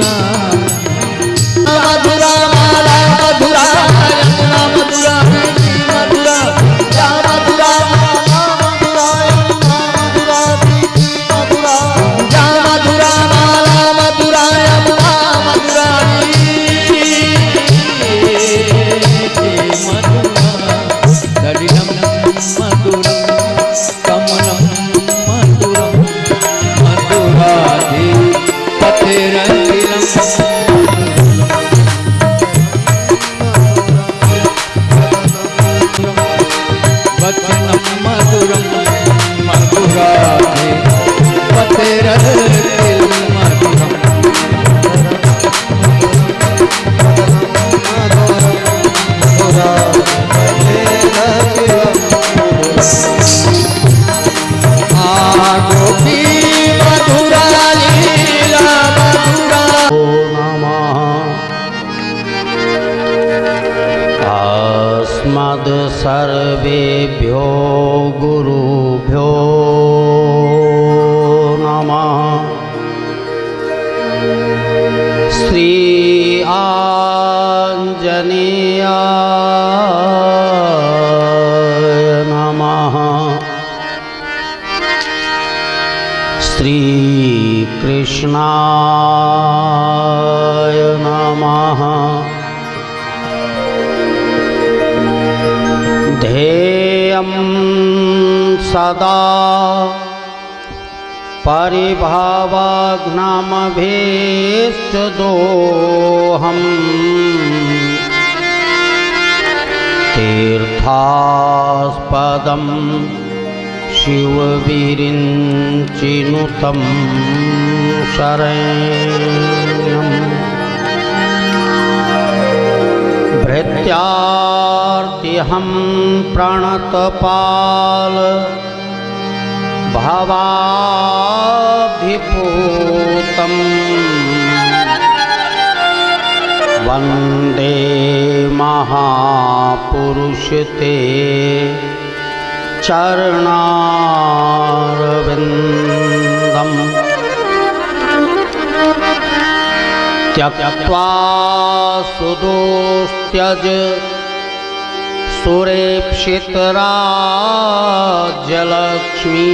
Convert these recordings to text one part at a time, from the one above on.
मधुरा मधुरा माला मधुरा यमुना मधुरा मधुरा जा मधुरा माला मधुरा यमुना मधुरा जा मधुरा माला मधुरा यमुना मधुरा ललितम मधुरम कमलम मधुरम मधुराधि पथिरंगिरम वचनम मधुरम मधुराधि पथिरंगिरम मधुरम सर्वेभ्यो गुरुभ्यो नमः। श्री आंजनेयाय नमः। श्री कृष्णाय नमः। ध्येयं सदा परिभावाग्नामभीष्टदोहम् तीर्थास्पदं शिवविरिञ्चिनुतं शरण्यम् भृत्यार्तिहं प्रणतपाल भवाब्धिपूतं वन्दे महापुरुषते चरणारविन्दम् त्यक्त्वा सुदोस्त्यज सुरेप्सितराज्यलक्ष्मी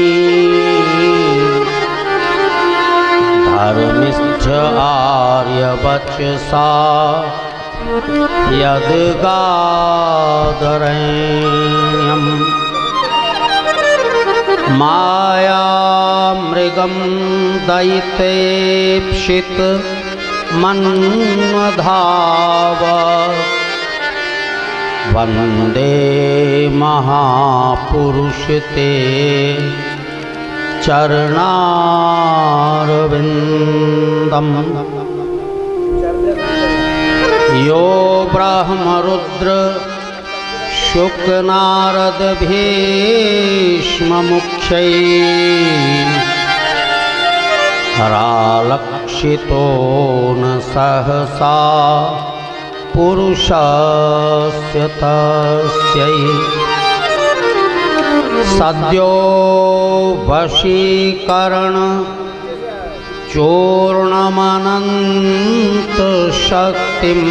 धर्मिष्ठ आर्यवचसा यद्गादरेण्यम् मायामृगं दयितेप्सित मन्मधाव वन्दे महापुरुषते चरणारविन्दम् यो ब्रह्मरुद्र शुकनारद भीष्ममुख्यैः हरालक्षितो न सहसा पुरुषस्य तस्यै सद्यो वशीकरण चूर्णमनन्तशक्तिं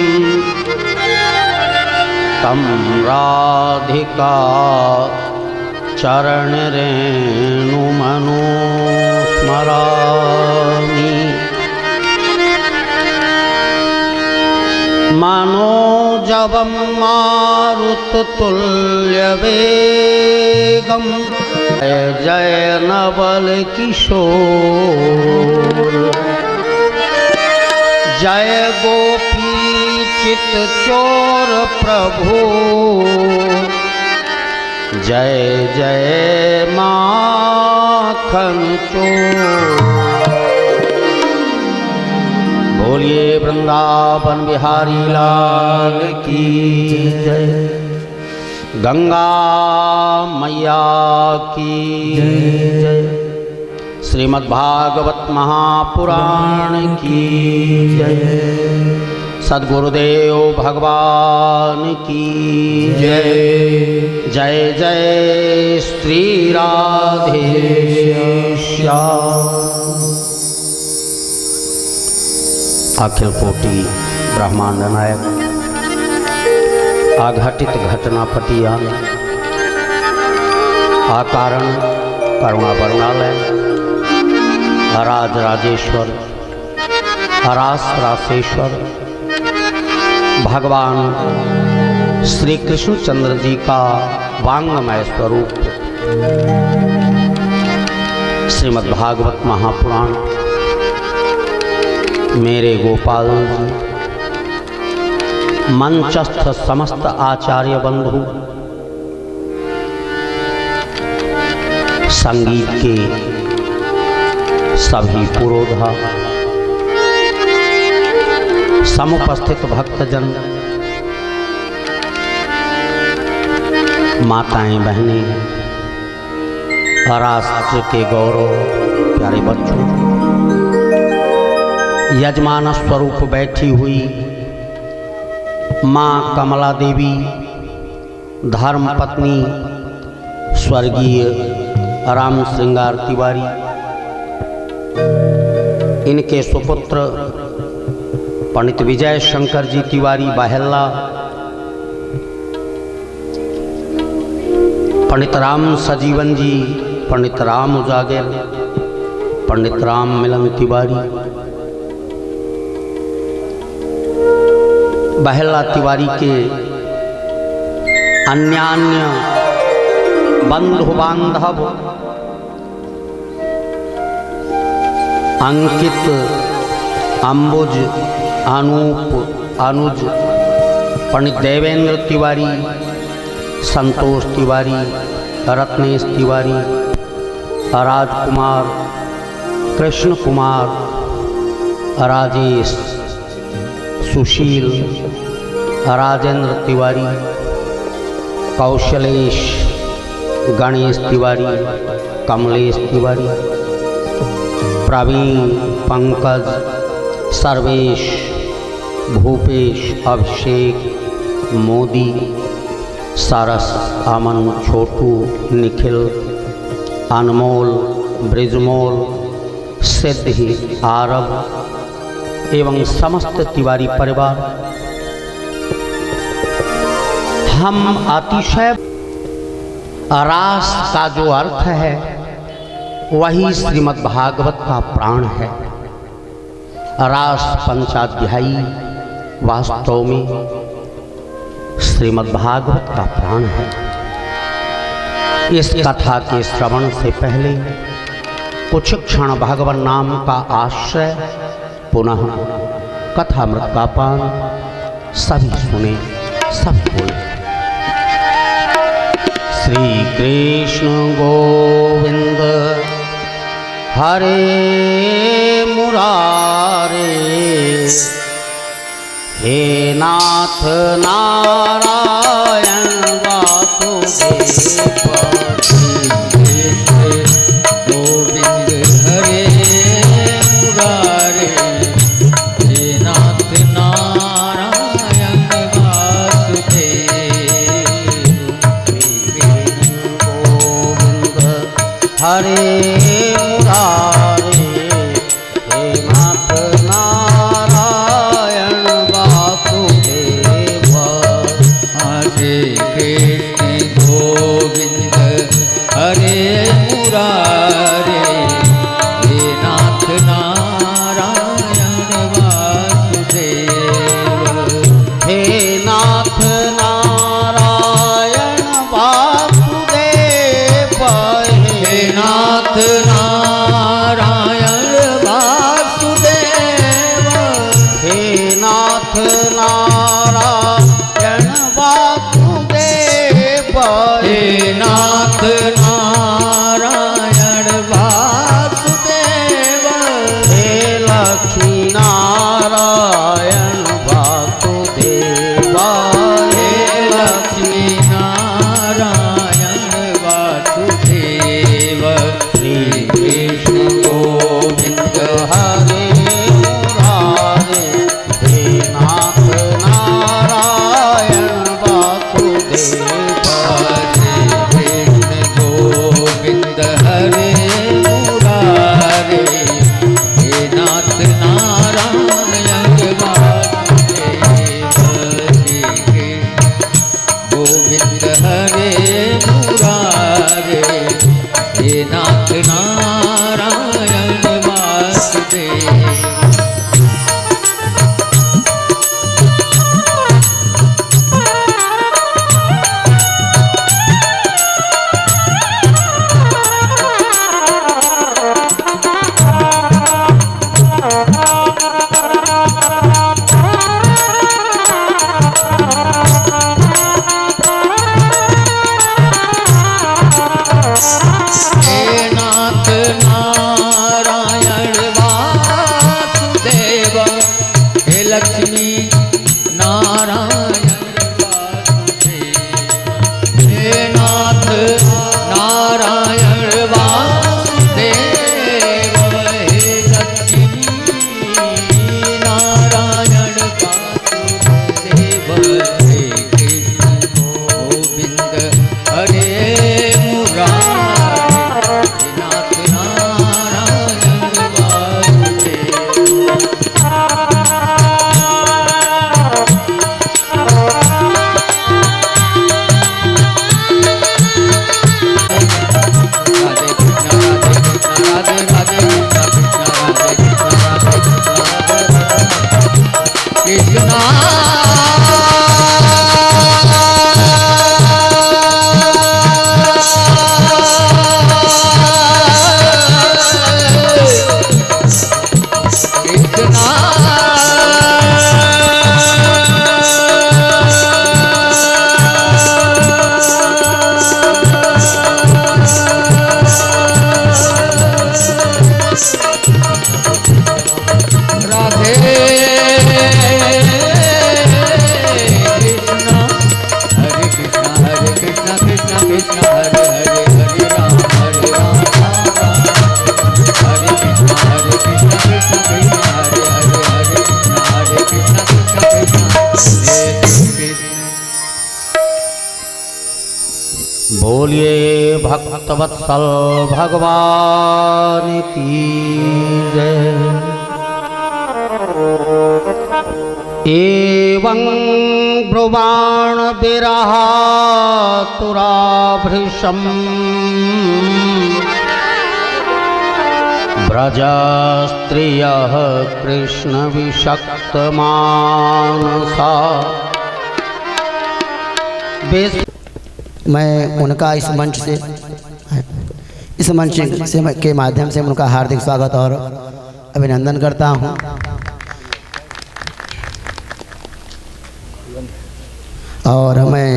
तं राधिका चरणरेणुमनुस्मरामि मनोजवं मारुततुल्यवेगं जय जय नवल किशोर जय गोपी चित चोर प्रभु जय जय माखन चोर। बोलिए वृंदावन बिहारी लाल की जय। गंगा मैया की जय। श्रीमद्भागवत महापुराण की जय। सद्गुरुदेव भगवान की जय। जय जय श्री राधे श्याम। अखिल कोटि ब्रह्मांड नायक आघटित घटनापटियान आकारण करुणा वर्णालय अराज राजेश्वर अरास रासेश्वर भगवान श्री कृष्णचंद्र जी का वांगमय स्वरूप श्रीमद् भागवत महापुराण मेरे गोपाल जी, मंचस्थ समस्त आचार्य बंधु, संगीत के सभी पुरोधा, समुपस्थित भक्तजन, माताएं बहनें, राष्ट्र के गौरव प्यारे बच्चों, यजमान स्वरूप बैठी हुई माँ कमला देवी, धर्म पत्नी स्वर्गीय राम श्रृंगार तिवारी, इनके सुपुत्र पंडित विजय शंकर जी तिवारी बाहेल्ला, पंडित राम सजीवन जी, पंडित राम उजागर, पंडित राम मिलन तिवारी, बाहेल्ला तिवारी के अन्यान्य बंधु बांधव, अंकित, अंबुज, अनूप, अनुज, पंडित देवेंद्र तिवारी, संतोष तिवारी, रत्नेश तिवारी, राजकुमार, कृष्ण कुमार, राजेश, सुशील, राजेंद्र तिवारी, कौशलेश, गणेश तिवारी, कमलेश तिवारी, प्रवीण, पंकज, सर्वेश, भूपेश, अभिषेक, मोदी, सरस, अमन, छोटू, निखिल, अनमोल, ब्रिजमोल, सिद्धि, आरव एवं समस्त तिवारी परिवार, हम अतिशय रास का जो अर्थ है वही श्रीमद् भागवत का प्राण है। रास पंचाध्यायी वास्तव में श्रीमद् भागवत का प्राण है। इस कथा के श्रवण से पहले कुछ क्षण भगवान नाम का आश्रय, पुनः कथामृत का पान सभी सुने, सब बोले। श्री कृष्ण गोविंद हरे मुरारे, हे नाथ नारायण वासुदेव, गोविंद हरे मुरारे, हे नाथ नारायण वासुदेव, गोविंद हरे मुरारे, हे नाथ नारायण वासुदेव, हरे कृष्ण गोविंद हरे मुरारे, हे नाथ नारायण वासुदेव, हे नाथ नारायण वासुदेव, हे नाथ नारायण वासुदेव, हे नाथ नारायण वासुदेव, हे नाथ नारायण वासुदेव, हे लक्ष्मी नारायण वासुदेव, हे लक्ष्मी नारायण वासुदेव, श्री कृष्ण गोविंद हरे मुरारे, हे नाथ नारायण वासुदेव, हरे कृष्ण गोविंद हरे मुरारे, हे नाथ नारायण नारायण वासुदेव हे नाथ नारायण वासुदेव हे लक्ष्मी नारायण वासुदेव हे कृष्ण गोविंद हरे मुरारी हे नाथ नारायण वासुदेव राधे कृष्ण राधे राधे कृष्ण राधे कृष्ण राधे कृष्ण बोलिए भक्तवत्सल भगवान की जय। एवं ब्रुवाण विरहातुराभृशम् ब्रजस्त्रियः कृष्ण विषक्तमानसा। मैं उनका इस मंच से के माध्यम से उनका हार्दिक स्वागत और अभिनंदन करता हूं। और मैं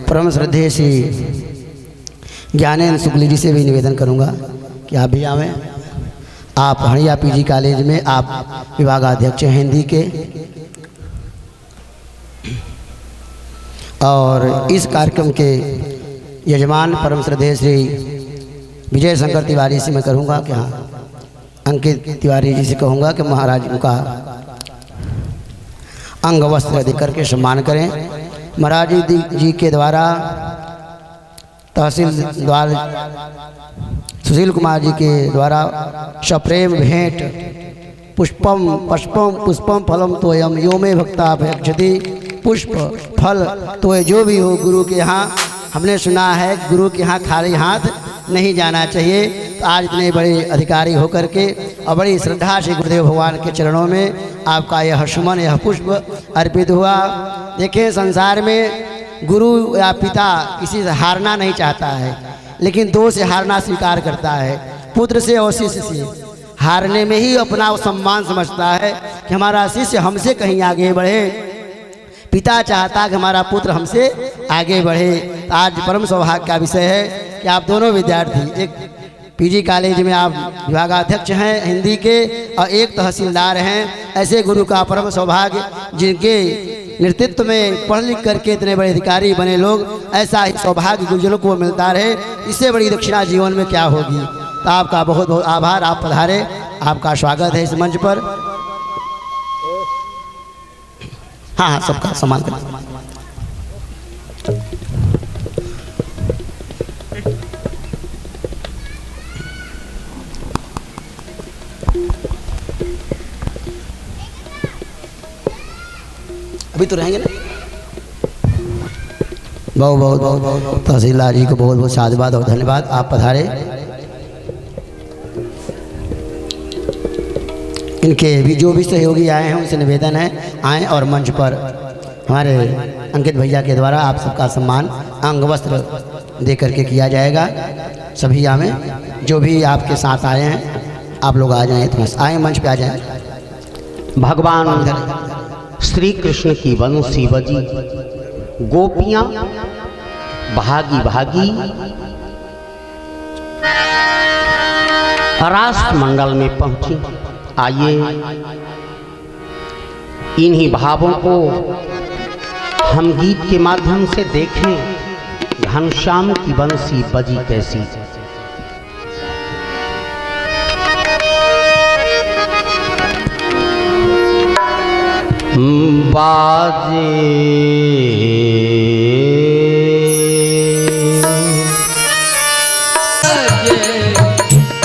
परम श्रद्धेय श्री ज्ञानेंद्र शुक्ल जी से भी निवेदन करूंगा कि आप भी आवें। आप हड़िया पीजी कॉलेज में आप विभागाध्यक्ष हैं हिंदी के, और इस कार्यक्रम के यजमान परम श्रद्धेय श्री विजय शंकर तिवारी से मैं कहूँगा कि हाँ, अंकित तिवारी जी से कहूँगा कि महाराज उनका अंग वस्त्र देकर के सम्मान करें। महाराज जी के द्वारा तहसील द्वार सुशील कुमार जी के द्वारा सप्रेम भेंट पुष्पम फलम तोयम यो में भक्ता भक्षति पुष्प फल तो जो भी हो गुरु के यहाँ हमने सुना है गुरु के यहाँ खाली हाथ नहीं जाना चाहिए। तो आज इतने बड़े अधिकारी होकर के और बड़ी श्रद्धा से गुरुदेव भगवान के चरणों में आपका यह सुमन यह पुष्प अर्पित हुआ। देखिए संसार में गुरु या पिता किसी से हारना नहीं चाहता है, लेकिन दो से हारना स्वीकार करता है, पुत्र से और शिष्य से। हारने में ही अपना सम्मान समझता है कि हमारा शिष्य हमसे कहीं आगे बढ़े, पिता चाहता कि हमारा पुत्र हमसे आगे बढ़े। तो आज परम सौभाग्य का विषय है कि आप दोनों विद्यार्थी, एक पीजी कॉलेज में आप विभागाध्यक्ष हैं हिंदी के और एक तहसीलदार हैं। ऐसे गुरु का परम सौभाग्य, जिनके नेतृत्व में पढ़ लिख करके इतने बड़े अधिकारी बने लोग, ऐसा ही सौभाग्य गुरुजनों को मिलता रहे। इससे बड़ी दक्षिणा जीवन में क्या होगी। तो आपका बहुत बहुत आभार, आप पधारे, आपका स्वागत है इस मंच पर। हाँ सबका सम्मान करें। अभी तो रहेंगे ना। बहुत बहुत बहुत बहुत तहसीलदार जी को बहुत बहुत साधुवाद और धन्यवाद, आप पधारे। इनके भी जो भी सहयोगी आए हैं उनसे निवेदन है आएँ और मंच पर हमारे अंकित भैया के द्वारा आप सबका सम्मान अंग वस्त्र दे करके किया जाएगा। सभी आए, जो भी आपके साथ आए हैं आप लोग आ जाएं, तो आए मंच पे आ जाएं। भगवान श्री कृष्ण की वंशी बजी, गोपियां भागी भागी रास मंडल में पहुंची। आइए इन्हीं भावों को हम गीत के माध्यम से देखें। घनश्याम की बंसी बजी कैसी, बाजे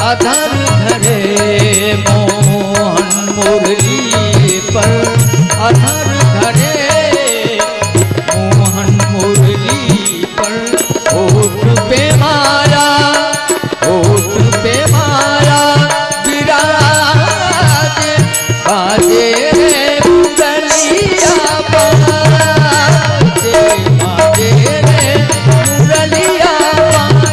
अधर धरे मोहन मुरली पर, अधर धरे मोहन मुरली पर। होठ पे माया, होठ पे माया विराज, बाजे मुरलिया बाजे, बाजे मुरलिया बाजे।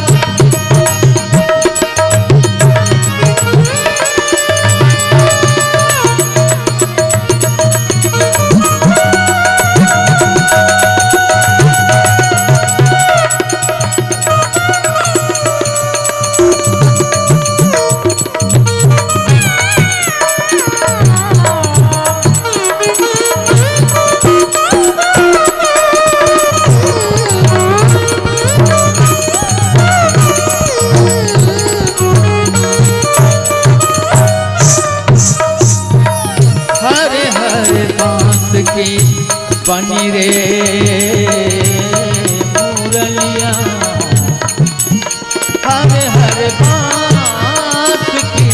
की बनी रे मुरलिया, हर हर बात की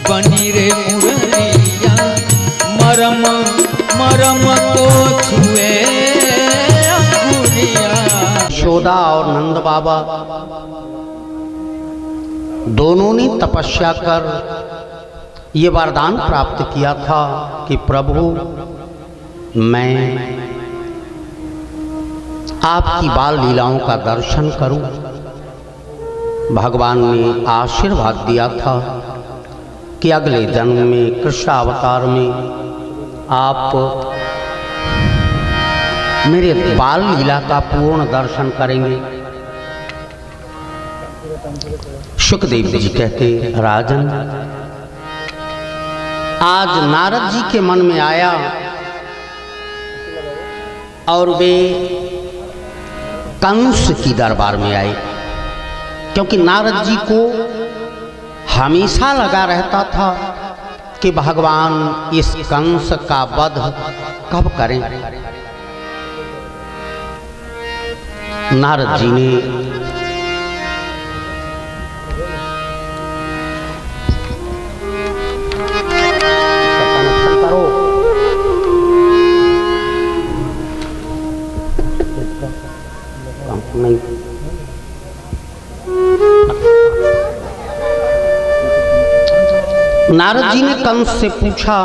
बनी रे मुरलिया। मरम मरम को छुए अंगुरिया। यशोदा और नंद बाबा दोनों ने तपस्या कर ये वरदान प्राप्त किया था कि प्रभु मैं आपकी बाल लीलाओं का दर्शन करूं। भगवान ने आशीर्वाद दिया था कि अगले जन्म में कृष्ण अवतार में आप मेरे बाल लीला का पूर्ण दर्शन करेंगे। शुकदेव जी कहते, राजन आज नारद जी के मन में आया और वे कंस की दरबार में आए, क्योंकि नारद जी को हमेशा लगा रहता था कि भगवान इस कंस का वध कब करें। नारद जी ने नहीं नारद जी ने कंस से पूछा,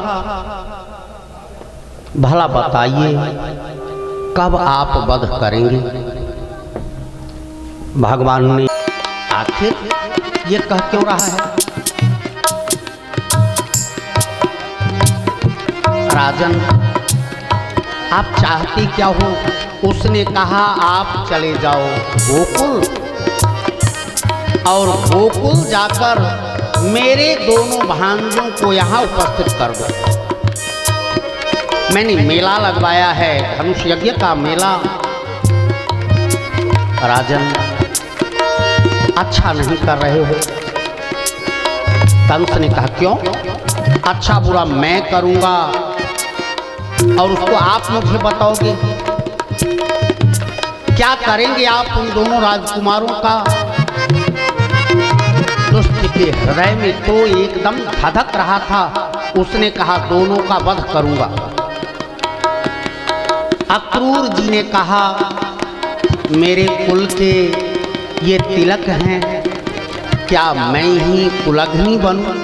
भला बताइए कब आप वध करेंगे। भगवान ने आखिर ये कह क्यों रहा है। राजन आप चाहते क्या हो। उसने कहा आप चले जाओ गोकुल और गोकुल जाकर मेरे दोनों भांजों को यहाँ उपस्थित कर दो। मैंने मेला लगवाया है, धनुष यज्ञ का मेला। राजन अच्छा नहीं कर रहे हो। कंस ने कहा क्यों, अच्छा बुरा मैं करूंगा और उसको आप मुझे बताओगे। क्या करेंगे आप उन दोनों राजकुमारों का। दुष्ट के हृदय में तो एकदम धधक रहा था। उसने कहा दोनों का वध करूंगा। अक्रूर जी ने कहा मेरे कुल के ये तिलक हैं, क्या मैं ही कुलग्नि बनूं,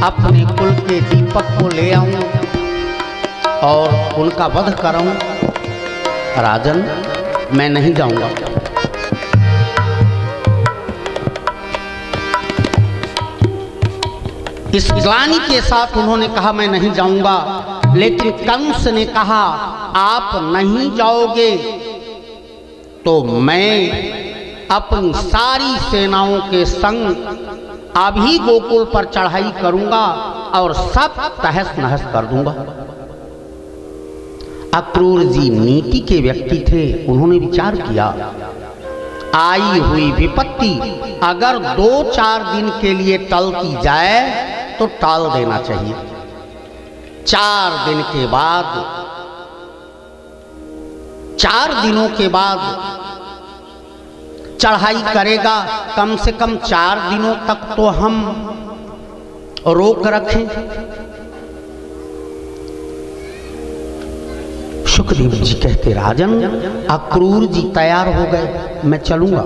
अपने कुल के दीपक को ले आऊं और उनका वध कराऊं। राजन मैं नहीं जाऊंगा। इस ग्लानि के साथ उन्होंने कहा मैं नहीं जाऊंगा, लेकिन कंस ने कहा आप नहीं जाओगे तो मैं अपनी सारी सेनाओं के संग अभी गोकुल पर चढ़ाई करूंगा और सब तहस नहस कर दूंगा। अक्रूर जी नीति के व्यक्ति थे। उन्होंने विचार किया, आई हुई विपत्ति अगर 2-4 दिन के लिए टलती जाए तो टाल देना चाहिए। 4 दिन के बाद, 4 दिनों के बाद चढ़ाई करेगा, कम से कम 4 दिनों तक तो हम रोक रखें। सुखदेव जी कहते, राजन अक्रूर जी तैयार हो गए, मैं चलूंगा।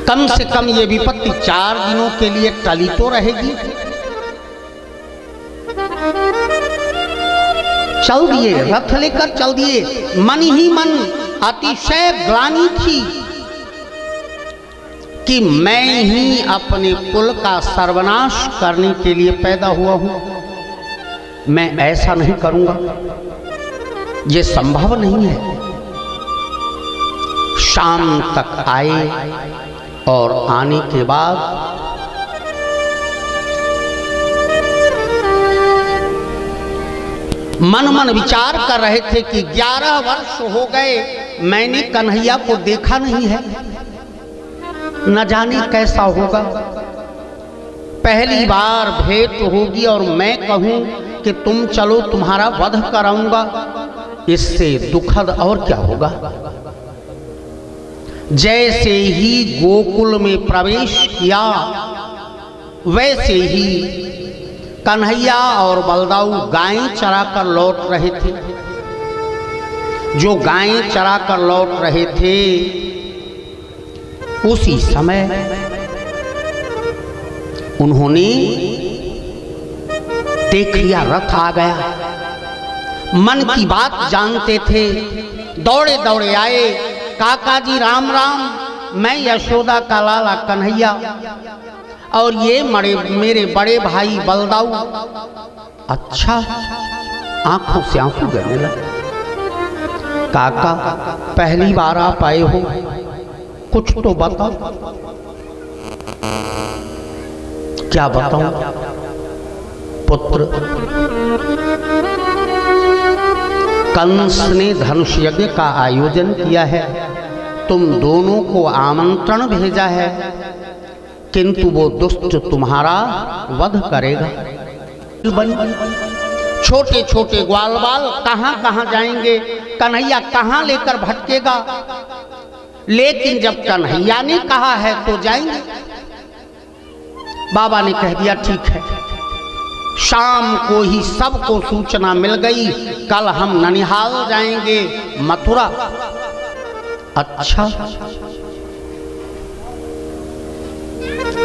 कम से कम ये विपत्ति 4 दिनों के लिए टली तो रहेगी। चल दिए, रथ लेकर चल दिए। मन ही मन अतिशय ग्लानि थी कि मैं ही अपने कुल का सर्वनाश करने के लिए पैदा हुआ हूं। मैं ऐसा नहीं करूंगा, ये संभव नहीं है। शाम तक आए और आने के बाद मन मन विचार कर रहे थे कि 11 वर्ष हो गए मैंने कन्हैया को देखा नहीं है, न जाने कैसा होगा। पहली बार भेंट होगी और मैं कहूं कि तुम चलो तुम्हारा वध कराऊंगा, इससे दुखद और क्या होगा। जैसे ही गोकुल में प्रवेश किया वैसे ही कन्हैया और बलदाऊ गायें चरा कर लौट रहे थे। जो गायें चरा कर लौट रहे थे उसी समय उन्होंने देख लिया रथ आ गया। मन की बात जानते थे, दौड़े दौड़े आए, काका जी राम राम, मैं यशोदा का लाला कन्हैया और ये मेरे बड़े भाई बलदाऊ। अच्छा, आंखों से आंसू गिरने लगे। काका पहली बार आप आए हो, कुछ तो बताओ। क्या बताऊं पुत्र, कंस ने धनुष यज्ञ का आयोजन किया है, तुम दोनों को आमंत्रण भेजा है, किंतु वो दुष्ट तुम्हारा वध करेगा। छोटे छोटे ग्वाल बाल कहां कहां जाएंगे, कन्हैया कहां लेकर भटकेगा। लेकिन जब कन्हैया ने कहा है तो जाएंगे। बाबा ने कह दिया ठीक है। शाम को ही सबको सूचना मिल गई, कल हम ननिहाल जाएंगे, मथुरा। अच्छा,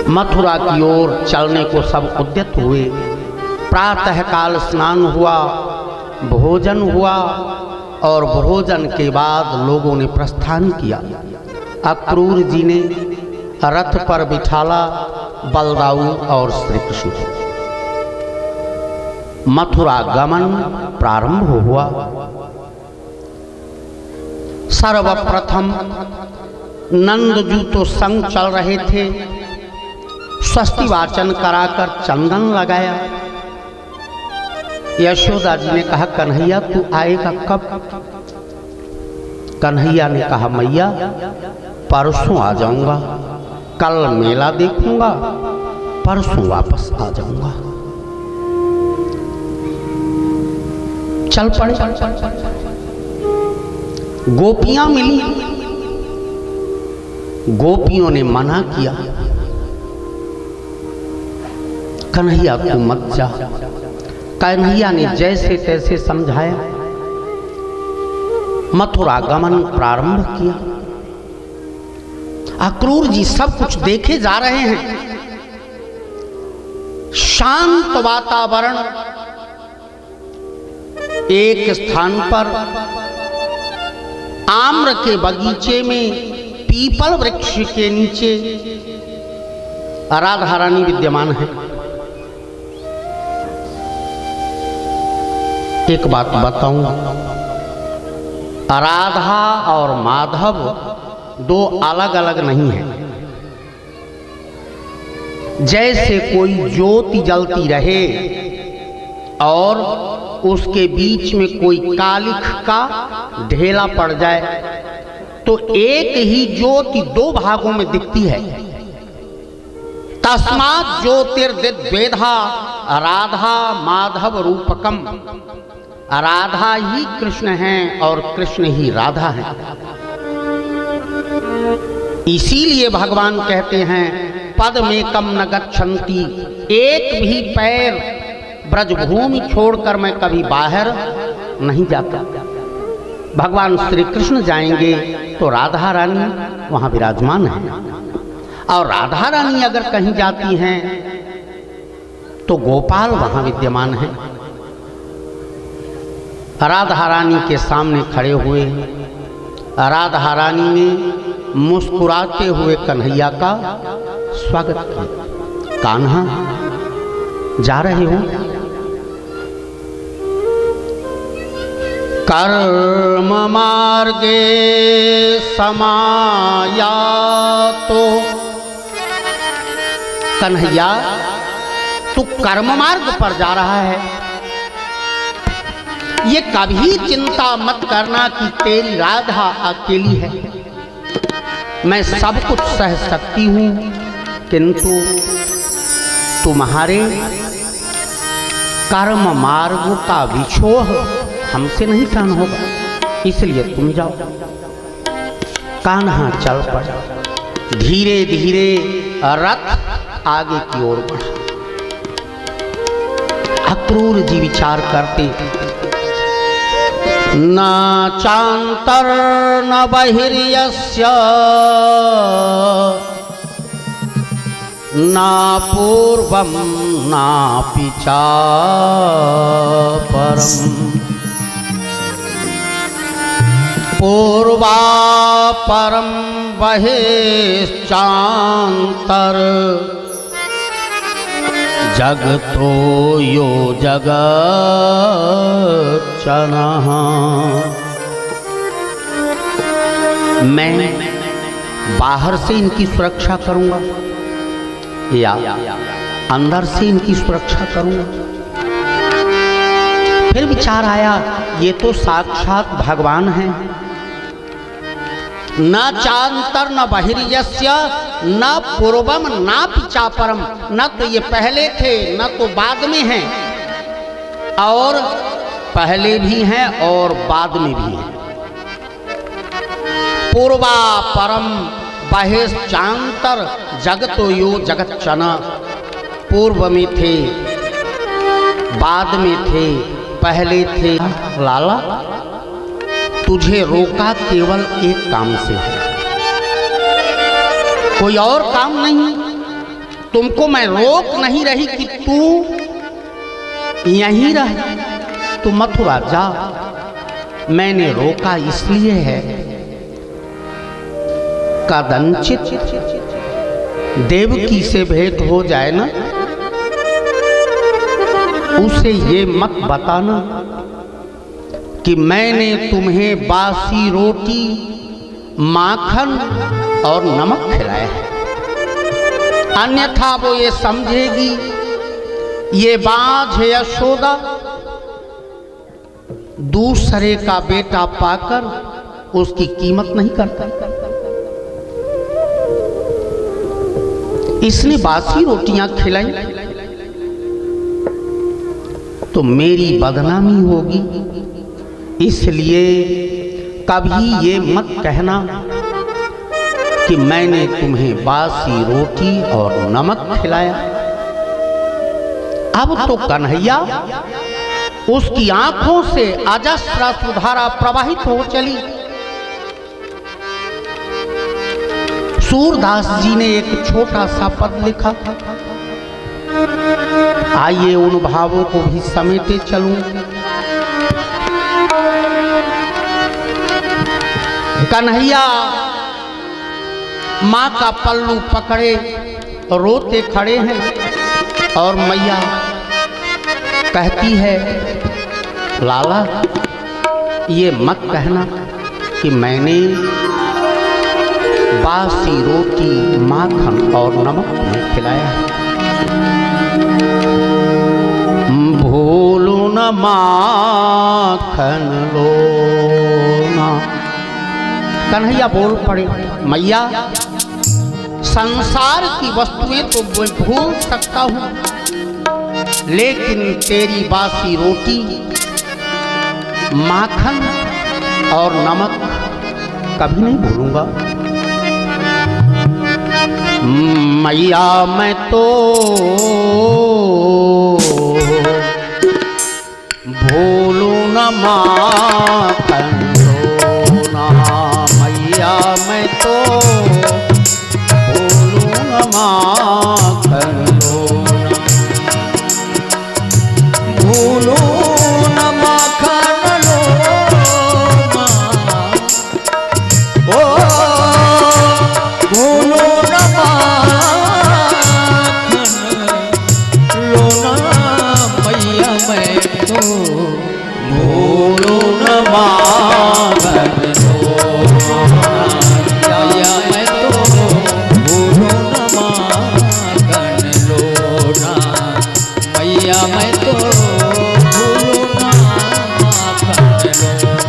मथुरा की ओर चलने को सब उद्यत हुए। प्रातः काल स्नान हुआ, भोजन हुआ और भोजन के बाद लोगों ने प्रस्थान किया। अक्रूर जी ने रथ पर बिठाला बलदाऊ और श्री कृष्ण। मथुरा गमन प्रारंभ हुआ। सर्वप्रथम नंदजू तो संग चल रहे थे, स्वस्ति वाचन कराकर चंदन लगाया। यशोदा जी ने कहा कन्हैया तू आएगा कब? कन्हैया ने कहा मैया परसों आ जाऊंगा, कल मेला देखूंगा, परसों वापस आ जाऊंगा। चल पड़े। गोपियां मिली, गोपियों ने मना किया, कन्हैया तू मत जा। कन्हैया ने जैसे तैसे समझाया, मथुरा गमन प्रारंभ किया। अक्रूर जी सब कुछ देखे जा रहे हैं। शांत वातावरण, एक स्थान पर आम्र के बगीचे में पीपल वृक्ष के नीचे राधा रानी विद्यमान है। एक बात बताऊं, राधा और माधव दो अलग अलग नहीं है। जैसे कोई ज्योति जलती रहे और उसके बीच में कोई कालिख का ढेला पड़ जाए तो एक ही ज्योति दो भागों में दिखती है। तस्मात् ज्योतिर्द्वेधा राधा माधव रूपकम। राधा ही कृष्ण हैं और कृष्ण ही राधा हैं। इसीलिए भगवान कहते हैं पदमेकम न गच्छन्ति, एक भी पैर ब्रजभूमि छोड़कर मैं कभी बाहर नहीं जाता। भगवान श्री कृष्ण जाएंगे तो राधा रानी वहां विराजमान है, और राधा रानी अगर कहीं जाती हैं तो गोपाल वहां विद्यमान है। राधा रानी के सामने खड़े हुए राधा रानी ने मुस्कुराते हुए कन्हैया का स्वागत किया। कान्हा जा रहे हो? कर्म मार्गे समाया तो कन्हैया तू कर्म मार्ग पर जा रहा है। ये कभी चिंता मत करना कि तेरी राधा अकेली है। मैं सब कुछ सह सकती हूं, किंतु तुम्हारे कर्म मार्ग का विछोह हमसे नहीं सहन होगा, इसलिए तुम जाओ। कान्हा चल पड़ा। धीरे धीरे रथ आगे की ओर बढ़ा। अक्रूर जी विचार करते, न चांतर न बहिर्यस्य न पूर्वम नापि चापरम्। पूर्वापरं बहिश्चान्तर जगतो यो जगच्चनः। मैं बाहर से इनकी सुरक्षा करूंगा या अंदर से इनकी सुरक्षा करूंगा। फिर विचार आया ये तो साक्षात भगवान हैं। न चांतर न बहिर्यस्य न पूर्वम नापि चापरम। न तो ये पहले थे न तो बाद में हैं, और पहले भी हैं और बाद में भी हैं। पूर्वा परम बहिश्चान्तर जगतो यो जगच्चन। पूर्व में थे, बाद में थे, पहले थे। लाला तुझे रोका केवल एक काम से है, कोई और काम नहीं। तुमको मैं रोक नहीं रही कि तू यहीं रह, तू मथुरा जा। मैंने रोका इसलिए है कदंचित देवकी से भेंट हो जाए ना, उसे ये मत बताना कि मैंने तुम्हें बासी रोटी, माखन और नमक खिलाया है। अन्यथा वो ये समझेगी ये बाँझ यशोदा दूसरे का बेटा पाकर उसकी कीमत नहीं करता। इसने बासी रोटियां खिलाई तो मेरी बदनामी होगी, इसलिए कभी ये मत कहना कि मैंने तुम्हें बासी रोटी और नमक खिलाया। अब तो कन्हैया उसकी आंखों से अजस्र सुधारा प्रवाहित हो चली। सूरदास जी ने एक छोटा सा पद लिखा, आइए उन भावों को भी समेटे चलूं। कन्हैया माँ का पल्लू पकड़े रोते खड़े हैं, और मैया कहती है लाला ये मत कहना कि मैंने बासी रोटी, माखन और नमक तुम्हें खिलाया है। न माखन लोना। कन्हैया बोल पड़े, मैया संसार की वस्तुएं तो मैं भूल सकता हूँ, लेकिन तेरी बासी रोटी, माखन और नमक कभी नहीं भूलूंगा। मैया मैं तो भूलूं न माखन लोना। मैया मैं तो भूलूं न माखन लोना। भूलूं न माखन लोना, ओ भूलूं न माखन लोना। मैया मैं तो भूलूं न माखन लोना। मैया मैं तो भूलूं न माखन लोना। मैया मैं तो भूलूं न माखन लोना।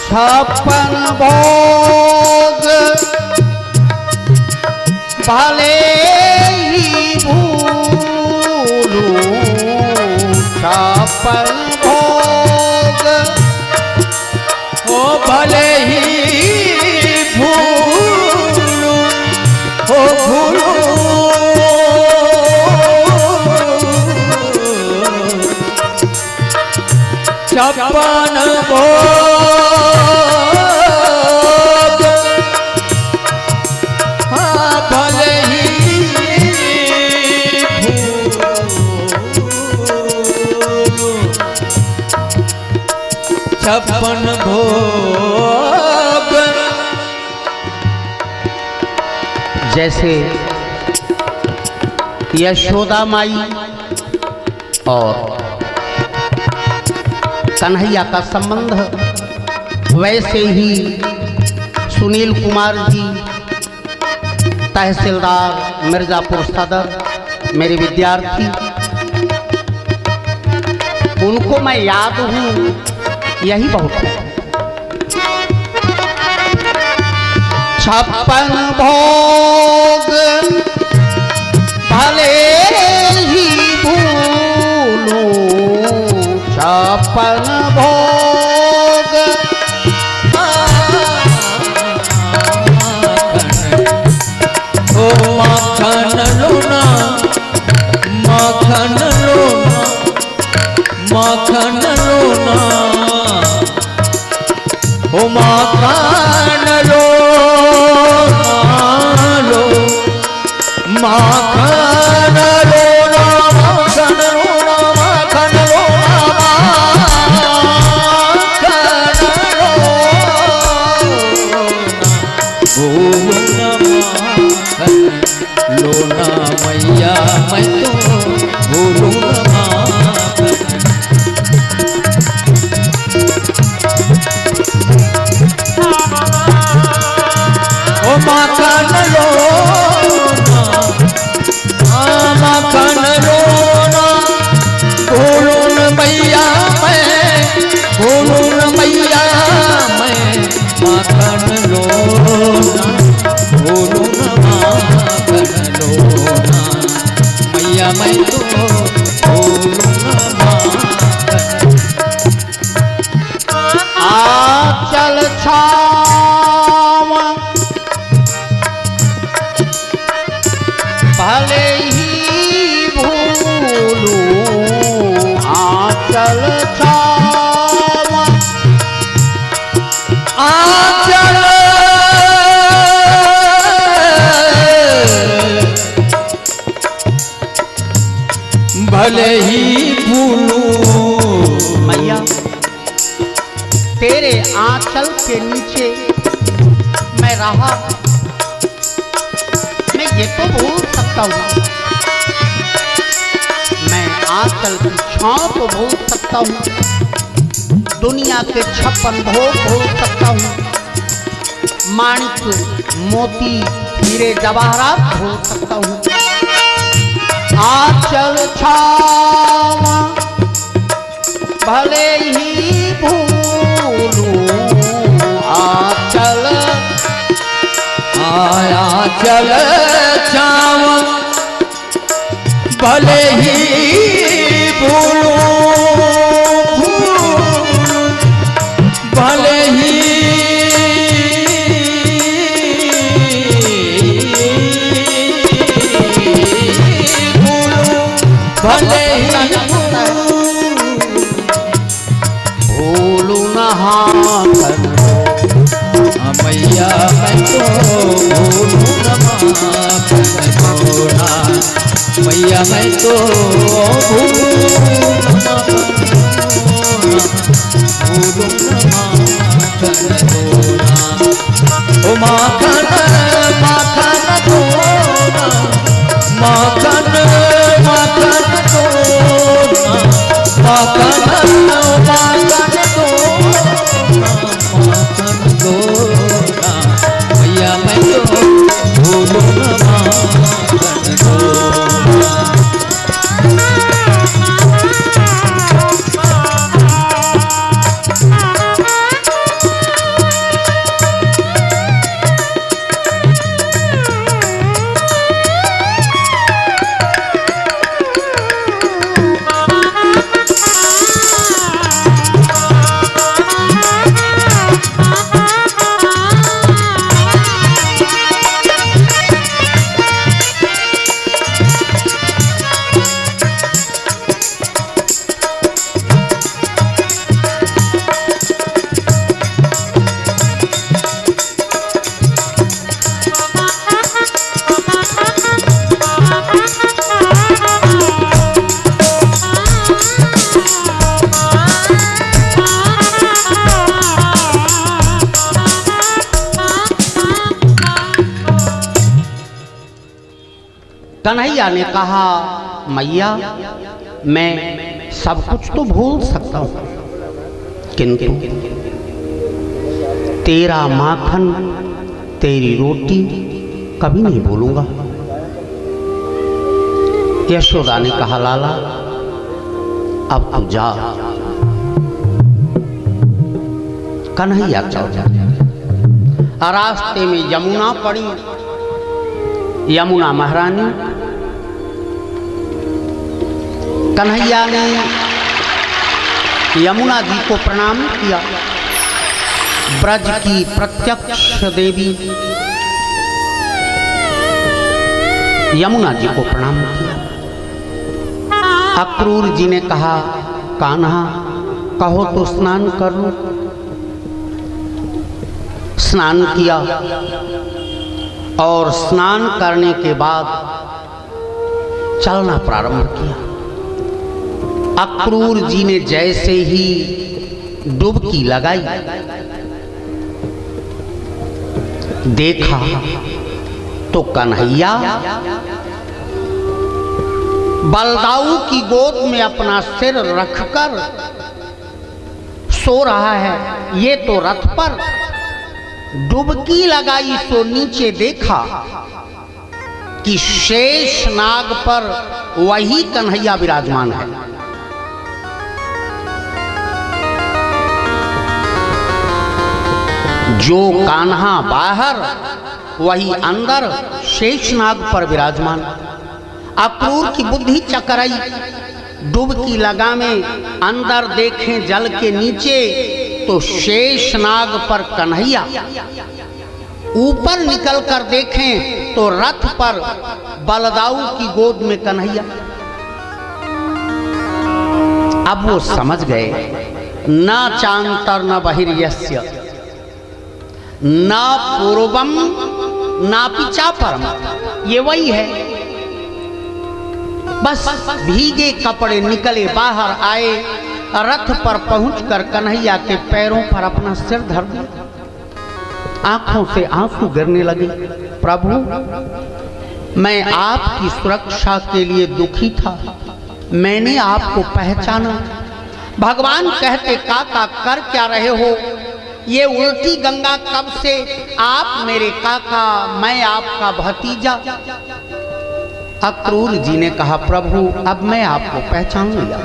छप्पन भोग भले ही भूलूं। छप्पन भोग ओ भले ही भूलूं, ओ भूलूं। छप्पन भोग हाँ भले ही भूलूं। छप्पन भोग जैसे यशोदा माई और कन्हैया का संबंध, वैसे ही सुनील कुमार जी तहसीलदार मिर्जापुर सदर मेरे विद्यार्थी, उनको मैं याद हूँ, यही बहुत है। छप्पन भोग भले ही भूलूं। छप्पन भोग ओ माखन लोना, माखन लोना, माखन लोना। ओ माखन लोना लो, माखन लोना, माखन लोना, माखन लोना, माखन लोना। भूलूं न माखन लोना। मैया मैं तो भूलूं न माखन। ओ माखन लोना, माखन लोना। भूलूं न मैया मैं, भूलूं न मैया मैं। माखन लोना, भूलूं न माखन लोना। मैया मैं तो भूलूं न माखन। आंचल छाव भले ही भूलूं। आंचल छाव, आंचल भूलूं। मैया तेरे आंचल के नीचे मैं रहा, मैं ये तो भूल सकता हूँ, मैं आंचल की छांव तो भूल सकता हूँ, दुनिया के 56 भोग भूल सकता हूँ, माणिक मोती हीरे जवाहरात भूल सकता हूँ। आंचल छावा भले ही भूलूं, आंचल आया चल छाव भले ही भूलूं, भले ही भूलूं, भले ही भूलूं नहा मैया मैं तो भूलूं नमाकन थोड़ा, मैया मैं तो भूलूं नमाकन थोड़ा, ओ माखन माखन थोड़ा, माखन माखन थोड़ा, माखन माखन थोड़ा, मैया मैं तो भूलूं नमाकन थोड़ा। कन्हैया ने कहा, मैया मैं सब कुछ तो भूल सकता हूँ, किंतु तेरा माखन तेरी रोटी कभी नहीं भूलूंगा। यशोदा ने कहा, लाला अब तू जा। कन्हैया चल जा। रास्ते में यमुना पड़ी। यमुना महारानी कन्हैया ने यमुना जी को प्रणाम किया। ब्रज की प्रत्यक्ष देवी यमुना जी को प्रणाम किया। अक्रूर जी ने कहा, कान्हा कहो तो स्नान कर लूं। स्नान किया और स्नान करने के बाद चलना प्रारंभ किया। अक्रूर जी ने जैसे ही डुबकी लगाई, देखा तो कन्हैया बलदाऊ की गोद में अपना सिर रखकर सो रहा है। ये तो रथ पर डुबकी लगाई तो नीचे देखा कि शेष नाग पर वही कन्हैया विराजमान है। जो कान्हा बाहर वही अंदर शेषनाग पर विराजमान। अक्रूर की बुद्धि चकराई, डुबकी लगा में अंदर देखें जल के नीचे तो शेषनाग पर कन्हैया, ऊपर निकल कर देखें तो रथ पर बलदाऊ की गोद में कन्हैया। अब वो समझ गए, न चांतर न बहिर्यस्य न पूर्वम ना पिछा परम, ये वही है। बस भीगे कपड़े निकले बाहर आए, रथ पर पहुंचकर कन्हैया के पैरों पर अपना सिर धर दिया, आंखों से आंसू गिरने लगे। प्रभु, मैं आपकी सुरक्षा के लिए दुखी था, मैंने आपको पहचाना। भगवान कहते, काका कर क्या रहे हो? ये उल्टी गंगा कब से? आप मेरे काका, मैं आपका भतीजा। अक्रूर जी ने कहा, प्रभु अब मैं आपको पहचान लिया।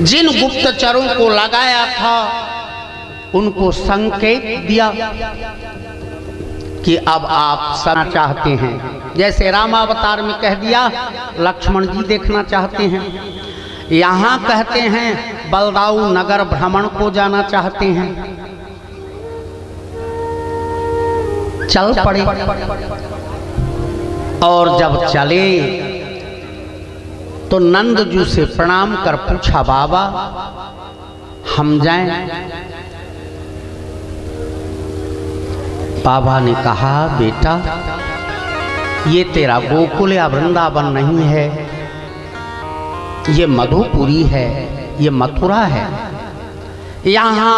जिन गुप्तचरों को लगाया था उनको संकेत दिया कि अब आप सुनना चाहते हैं, जैसे रामावतार में कह दिया लक्ष्मण जी देखना चाहते हैं, यहाँ कहते हैं बलदाऊ नगर भ्रमण को जाना चाहते हैं। चल पड़े और जब चले तो नंदजू से प्रणाम कर पूछा, बाबा हम जाएं? बाबा ने कहा, बेटा ये तेरा गोकुल या वृंदावन नहीं है, ये मधुपुरी है, ये मथुरा है। यहाँ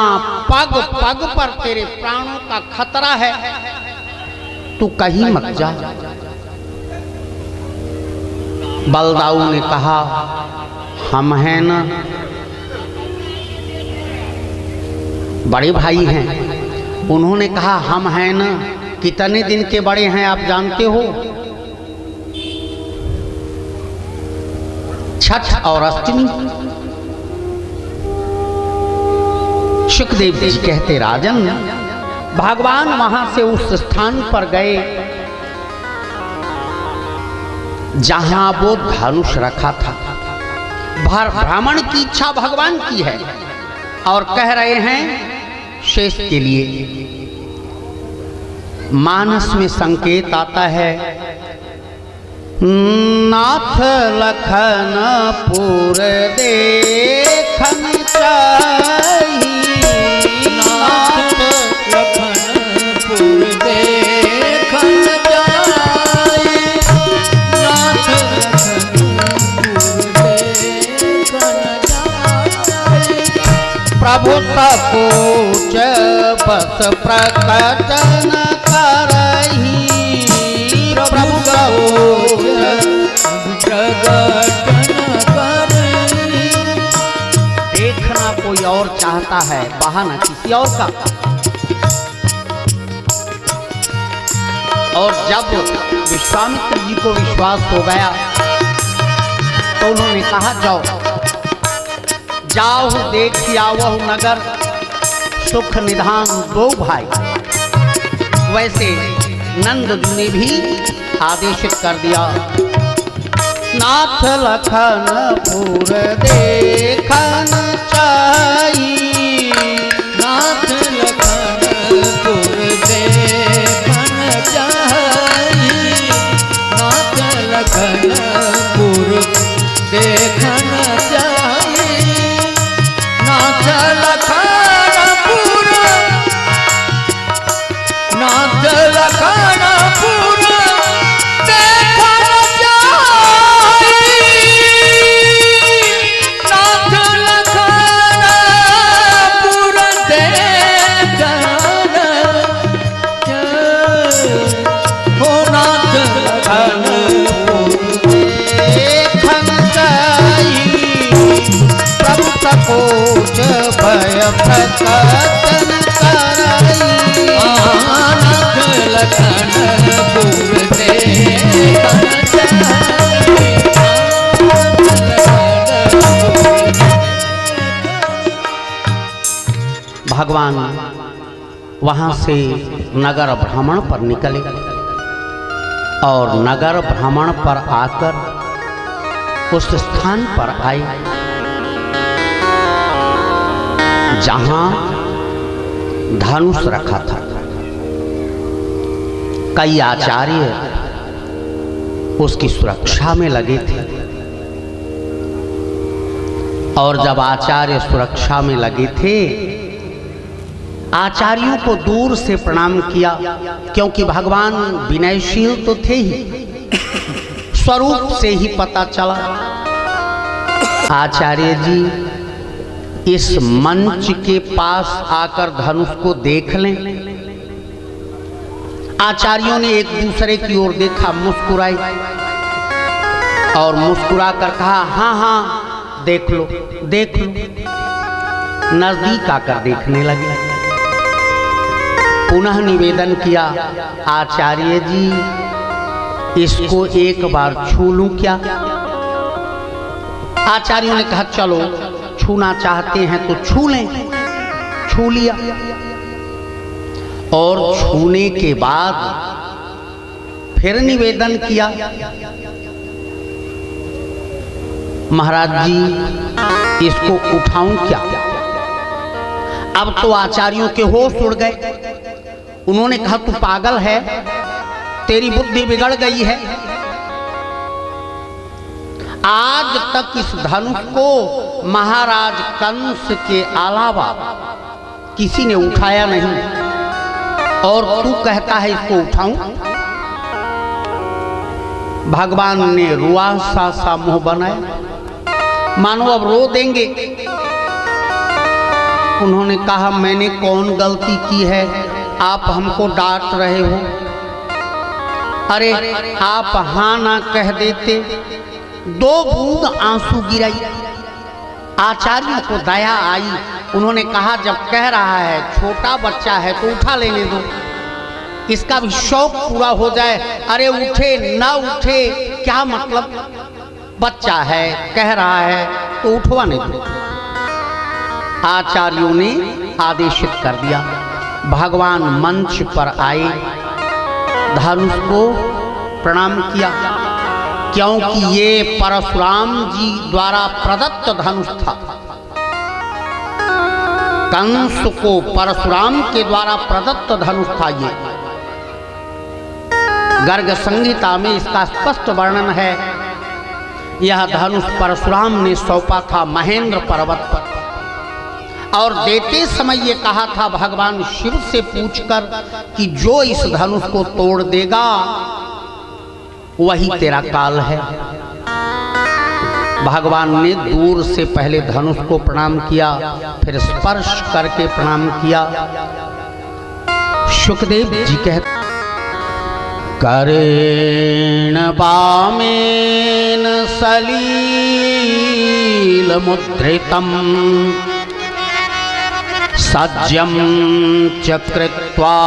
पग पग पर तेरे प्राणों का खतरा है, तू कहीं मत जा। बलदाऊ ने कहा, हम हैं ना, बड़े भाई हैं। उन्होंने कहा, हम हैं ना, कितने दिन के बड़े हैं आप जानते हो? छठ और अष्टमी। सुखदेव जी कहते, राजन भगवान वहां से उस स्थान पर गए जहां वो धनुष रखा था। भ्रमण की इच्छा भगवान की है और कह रहे हैं शेष के लिए। मानस में संकेत आता है, नाथ लखनपुर देखन चाहिए, नाथ लखनपुर देखन जाए, नाथ लखनपुर देखन जाए। प्रभु सकोच बस प्रकटन करही, प्रभु सकोच प्रकटन करही। देखना कोई और चाहता है, बहाना किसी और का। और जब विश्वामित्र जी को विश्वास हो गया तो उन्होंने कहा, जाओ जाओ देख आवो नगर सुख निधान दो भाई। वैसे नंद ने भी आदेशित कर दिया, नाथ लखनपुर देखन चाहिए, नाथ लखनपुर देखन चाहिए, नाथ लखनपुर देखन चाहिए, नाथ लखनपुर, नाथ लखनपुर देखन चाहिए, नाथ लखनपुर देखन चाहिए, हो नाथ लखनपुर देखन चाहिए। प्रभु सकोच भय प्रकटन करई, नाथ लखनपुर देखन चाहिए। भगवान वहां से नगर भ्रमण पर निकले और नगर भ्रमण पर आकर उस स्थान पर आए जहां धनुष रखा था। कई आचार्य उसकी सुरक्षा में लगे थे और जब आचार्य सुरक्षा में लगे थे, आचार्यों को दूर से प्रणाम किया, क्योंकि भगवान विनयशील तो थे ही, स्वरूप से ही पता चला। आचार्य जी इस मंच के पास आकर धनुष को देख लें। आचार्यों ने एक दूसरे की ओर देखा, मुस्कुराई और मुस्कुरा कर कहा, हाँ हाँ देख लो देख लो। नजदीक आकर देखने लगे। पुनः निवेदन किया, आचार्य जी इसको एक बार छू लूं क्या? आचार्यों ने कहा चलो छूना चाहते हैं तो छू लें। छू लिया और छूने के बाद फिर निवेदन किया, महाराज जी इसको उठाऊं क्या? अब तो आचार्यों के होश उड़ गए। उन्होंने कहा तू पागल है, तेरी बुद्धि बिगड़ गई है। आज तक इस धनुष को महाराज कंस के अलावा किसी ने उठाया नहीं और तू कहता है इसको उठाऊं? भगवान ने रुआसा सा मुंह बनाया, मानो अब रो देंगे। उन्होंने कहा मैंने कौन गलती की है, आप हमको डांट रहे हो? अरे आप हाँ ना कह देते, 2 बूंद आंसू गिराई। आचार्यों को दया आई। उन्होंने कहा जब कह रहा है छोटा बच्चा है तो उठा लेने दो, इसका भी शौक पूरा हो जाए। अरे उठे ना उठे क्या मतलब, बच्चा है कह रहा है तो उठवाने दो। आचार्यों ने आदेशित कर दिया। भगवान मंच पर आए, धनुष को प्रणाम किया, क्योंकि ये परशुराम जी द्वारा प्रदत्त धनुष था। कंस को परशुराम के द्वारा प्रदत्त धनुष था। ये गर्ग संहिता में इसका स्पष्ट वर्णन है। यह धनुष परशुराम ने सौंपा था महेंद्र पर्वत पर, और देते समय ये कहा था भगवान शिव से पूछकर कि जो इस धनुष को तोड़ देगा वही तेरा काल है। भगवान ने दूर से पहले धनुष को प्रणाम किया, फिर स्पर्श करके प्रणाम किया। सुखदेव जी कहते करेण वामेन सलील मुद्रितम सज्जं च कृत्वा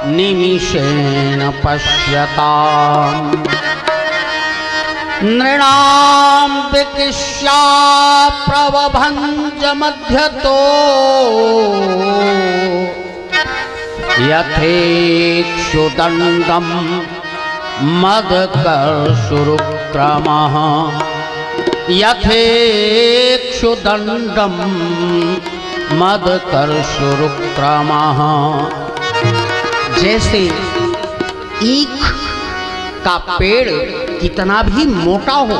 निमिषेण पश्यताम् नृणां विकृष्या प्रवभञ्ज मध्यतो यथेक्षुदण्डं मदकर्षुरुक्रमः यथेक्षुदण्डं मदकर्षुरुक्रमः। जैसे ईख का पेड़ कितना भी मोटा हो,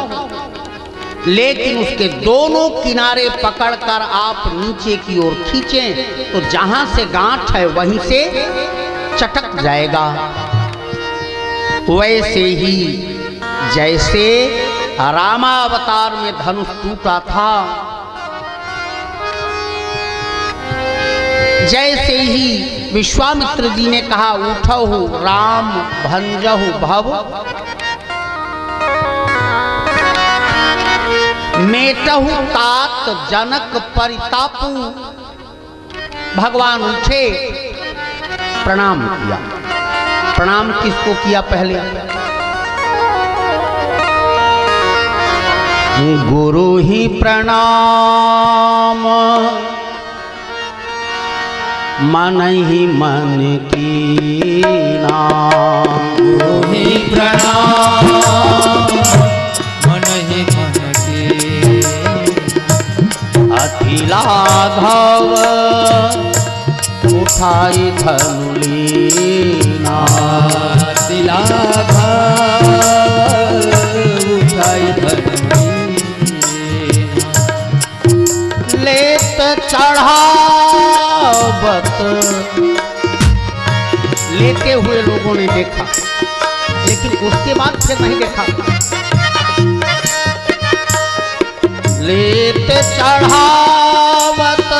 लेकिन उसके दोनों किनारे पकड़कर आप नीचे की ओर खींचें तो जहां से गांठ है वहीं से चटक जाएगा। वैसे ही जैसे रामावतार में धनुष टूटा था, जैसे ही विश्वामित्र जी ने कहा उठहु राम भंजहु भव, मेटहु तात जनक परितापु। भगवान उठे, प्रणाम किया। प्रणाम किसको किया? पहले गुरु ही प्रणाम मन ही मन की गुरु ही प्रणाम मन ही मन की अति लाघव उठाई धनुलीना अति लाघव उठाई धनुलीना लेत चढ़ावत। लेते हुए लोगों ने देखा, लेकिन उसके बाद फिर नहीं देखा। लेते चढ़ावत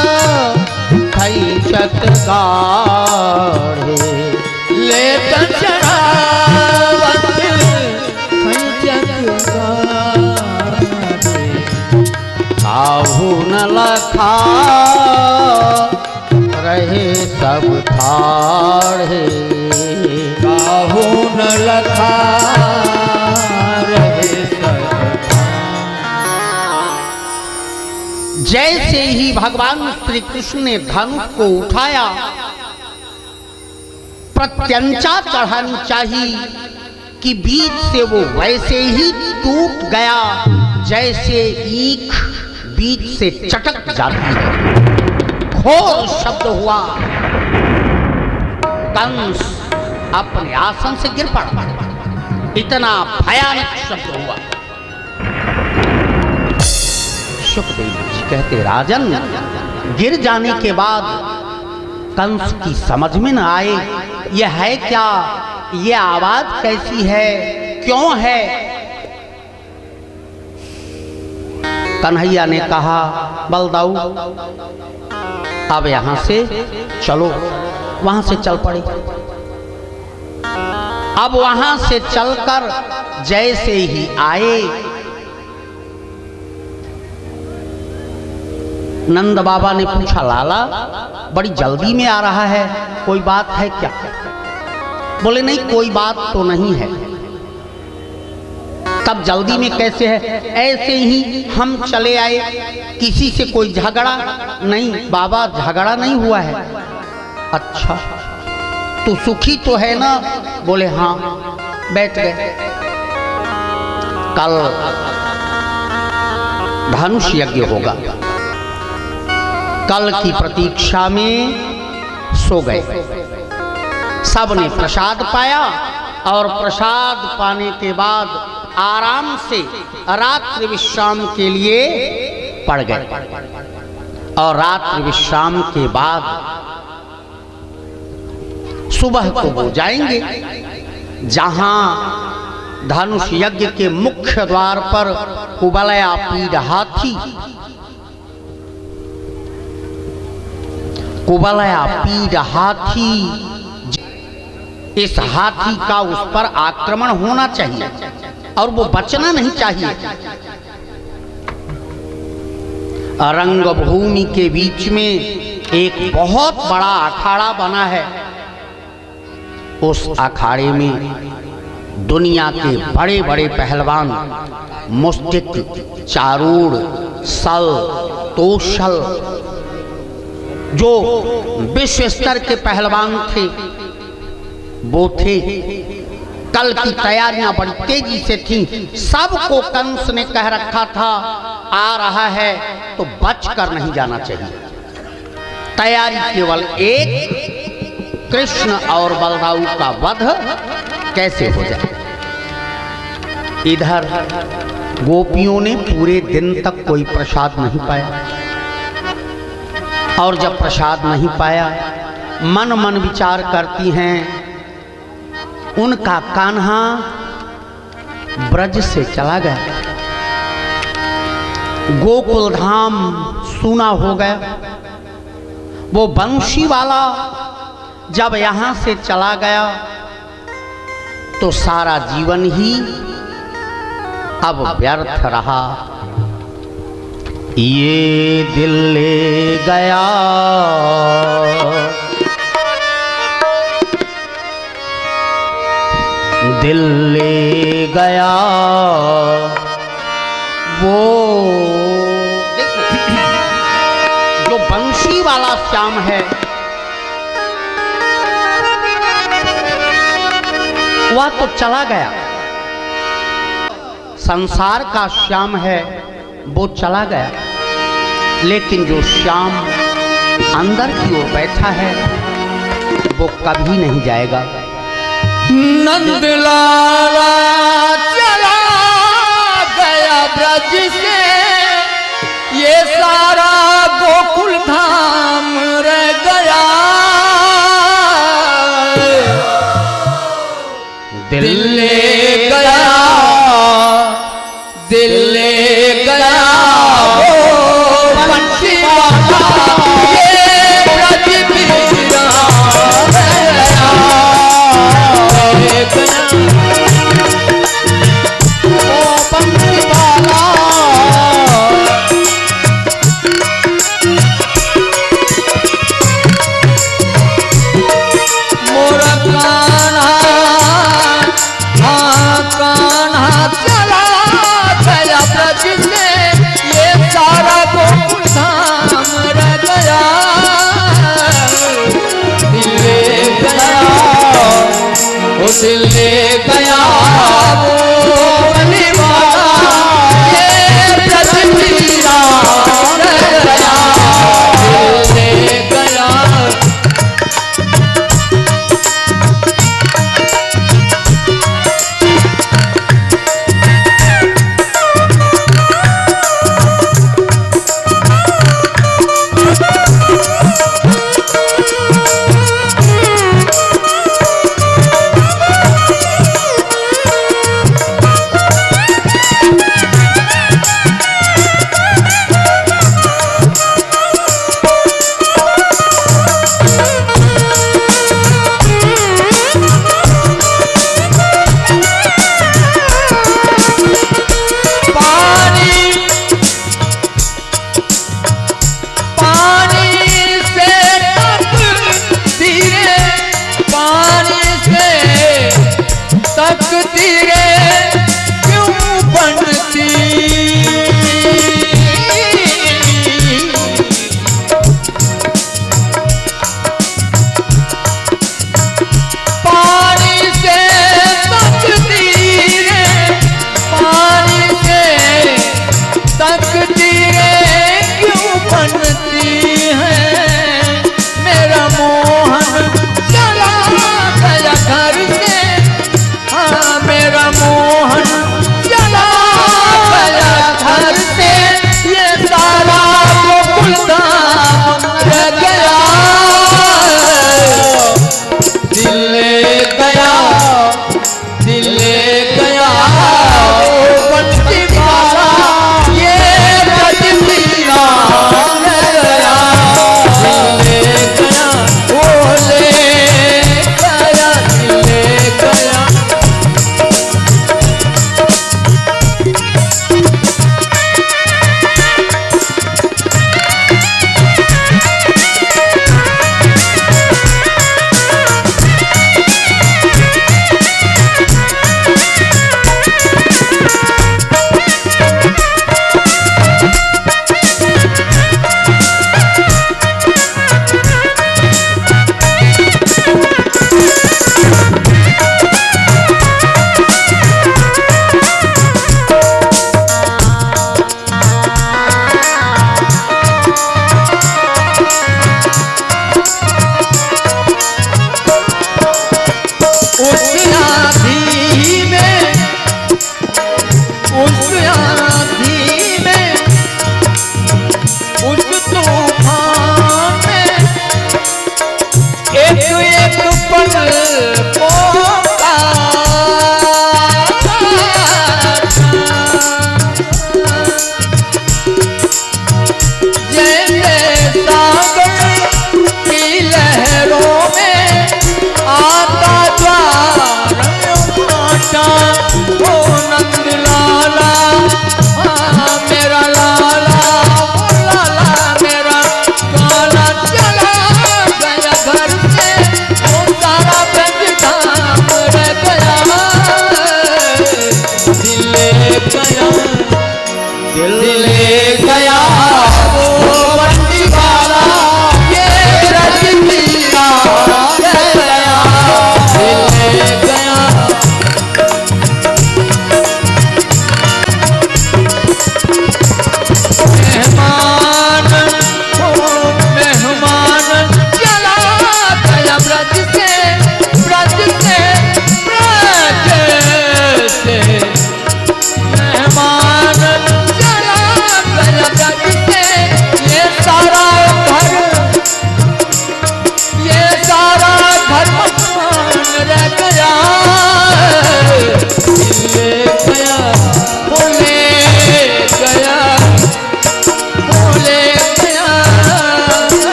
खैचत गाढ़े, लेत चढ़ावत खैचत गाढ़े, काहू न लखा रहे सब ठाढ़े, काहू न लखा रहे सब। जैसे ही भगवान श्री कृष्ण ने धनुष को उठाया, प्रत्यंचा चढ़ानी चाहिए कि बीच से वो वैसे ही टूट गया जैसे ईख बीच से चटक जाती है। घोर शब्द हुआ, कंस अपने आसन से गिर पड़ा। इतना भयानक शब्द हुआ। सुखदेव जी कहते, राजन, गिर जाने के बाद कंस की समझ में न आए यह है क्या, यह आवाज कैसी है, क्यों है। कन्हैया ने कहा, बलदाऊ अब यहां से चलो। वहां से चल पड़े। अब वहां से चलकर जैसे ही आए, नंद बाबा ने पूछा, लाला बड़ी जल्दी में आ रहा है, कोई बात है क्या? बोले नहीं, कोई बात तो नहीं है। तब जल्दी में कैसे है? ऐसे ही हम चले आए, किसी से कोई झगड़ा नहीं। बाबा झगड़ा नहीं हुआ है। अच्छा, तू सुखी तो है ना? बोले हाँ। बैठ गए। कल धनुष यज्ञ होगा, कल की प्रतीक्षा में सो गए। सबने प्रसाद पाया और प्रसाद पाने के बाद आराम से रात्रि विश्राम के लिए पड़ गए। और रात्रि विश्राम के बाद सुबह को वो जाएंगे जहां धनुष यज्ञ के मुख्य द्वार पर कुबलया पीढ़ हाथी, कुबलया पीढ़ हाथी, इस हाथी का उस पर आक्रमण होना चाहिए और वो बचना नहीं चाहिए। रंगभूमि के बीच में एक बहुत बड़ा अखाड़ा बना है। उस अखाड़े में दुनिया के बड़े बड़े पहलवान, मुष्टिक, चारूढ़, सल, तोशल, जो विश्व स्तर के पहलवान थे वो थे। कल की तैयारियां बड़ी तेजी से थीं। सबको कंस ने कह रखा था, आ रहा है तो बचकर नहीं जाना चाहिए। तैयारी केवल एक, कृष्ण और बलदाऊ का वध कैसे हो जाए। इधर गोपियों ने पूरे दिन तक कोई प्रसाद नहीं पाया, और जब प्रसाद नहीं पाया मन मन विचार करती हैं, उनका कान्हा ब्रज से चला गया, गोकुल धाम सूना हो गया। वो बंशी वाला जब यहां से चला गया तो सारा जीवन ही अब व्यर्थ रहा। ये दिल ले गया दिल ले गया वो, जो बंशी वाला श्याम है वह तो चला गया। संसार का श्याम है वो चला गया, लेकिन जो श्याम अंदर की ओर बैठा है वो कभी नहीं जाएगा। नंदलाला चला गया ब्रज से, ये सारा गोकुल धाम रह गया। दिल ले गया, दिल ले गया वो बंसी वाला, ये ब्रज वीरा गया, ले गया वो बंसी वाला। मोरा कान्हा, हाँ कान्हा चला गया ब्रज से, ये सारा गोकुल धाम रह गया, दिल ले गया वो दिल ले गया वो बलि वाला, ये ब्रज वीरा रह गया, दिल ले गया।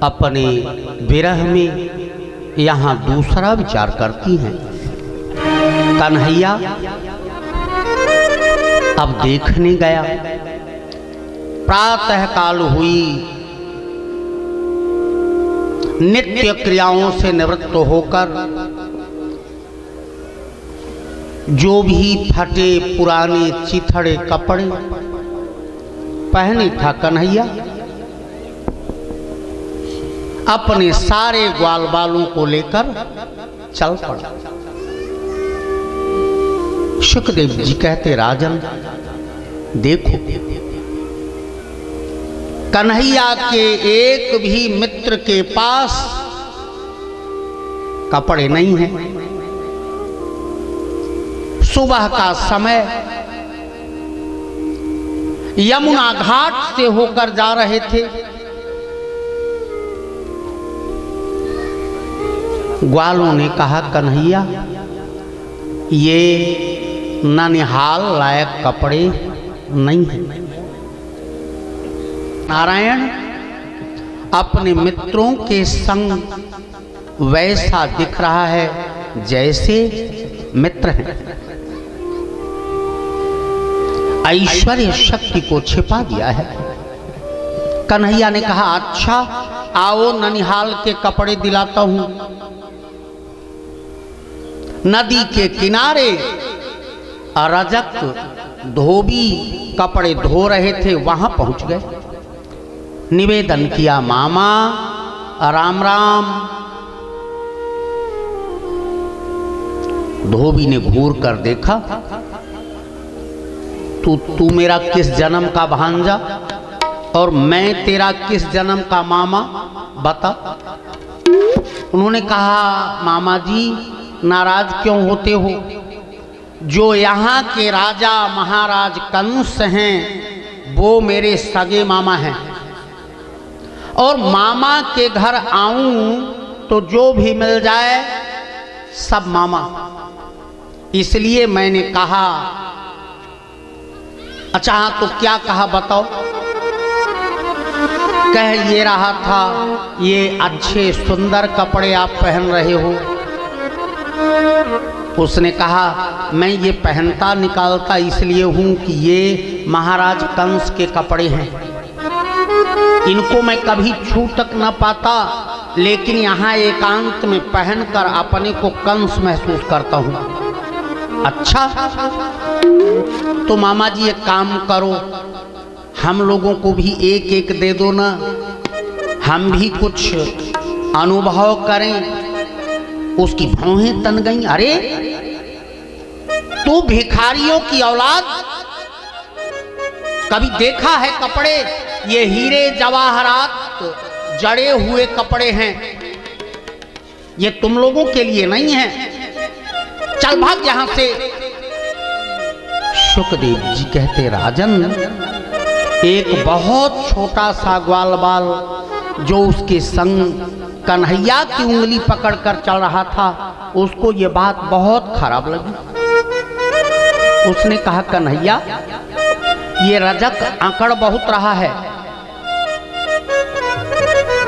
अपने विरह में यहाँ दूसरा विचार करती हैं। कन्हैया अब देखने गया। प्रातः काल हुई, नित्य क्रियाओं से निवृत्त होकर जो भी फटे पुराने चिथड़े कपड़े पहने था कन्हैया, अपने सारे ग्वाल बालों को लेकर चल पड़ा। शुकदेव जी कहते, राजन देखो, कन्हैया के एक भी मित्र के पास कपड़े नहीं हैं। सुबह का समय यमुना घाट से होकर जा रहे थे। ग्वालों ने कहा, कन्हैया ये ननिहाल लायक कपड़े नहीं हैं। नारायण अपने मित्रों के संग वैसा दिख रहा है जैसे मित्र हैं। ऐश्वर्य शक्ति को छिपा दिया है। कन्हैया ने कहा, अच्छा आओ ननिहाल के कपड़े दिलाता हूं। नदी के किनारे अरजक धोबी कपड़े धो रहे थे, वहां पहुंच गए। निवेदन किया, मामा राम राम। धोबी ने घूर कर देखा, तू मेरा किस जन्म का भांजा और मैं तेरा किस जन्म का मामा, बता। उन्होंने कहा, मामा जी नाराज क्यों होते हो? जो यहाँ के राजा महाराज कंस हैं वो मेरे सगे मामा हैं, और मामा के घर आऊं तो जो भी मिल जाए सब मामा। इसलिए मैंने कहा। अच्छा हाँ, तो क्या कहा बताओ? कह ये रहा था, ये अच्छे सुंदर कपड़े आप पहन रहे हो। उसने कहा, मैं ये पहनता निकालता इसलिए हूं कि ये महाराज कंस के कपड़े हैं। इनको मैं कभी छू तक न पाता, लेकिन यहाँ एकांत में पहनकर अपने को कंस महसूस करता हूँ। अच्छा तो मामा जी एक काम करो, हम लोगों को भी एक एक दे दो ना, हम भी कुछ अनुभव करें। उसकी भौहें तन गईं। अरे तू भिखारियों की औलाद, कभी देखा है कपड़े? ये हीरे जवाहरात जड़े हुए कपड़े हैं, ये तुम लोगों के लिए नहीं है। चल भाग यहां से। शुकदेव जी कहते, राजन एक बहुत छोटा सा ग्वाल बाल जो उसके संग कन्हैया की उंगली पकड़कर चल रहा था, उसको ये बात बहुत खराब लगी। उसने कहा, कन्हैया ये रजक आंकड़ बहुत रहा है,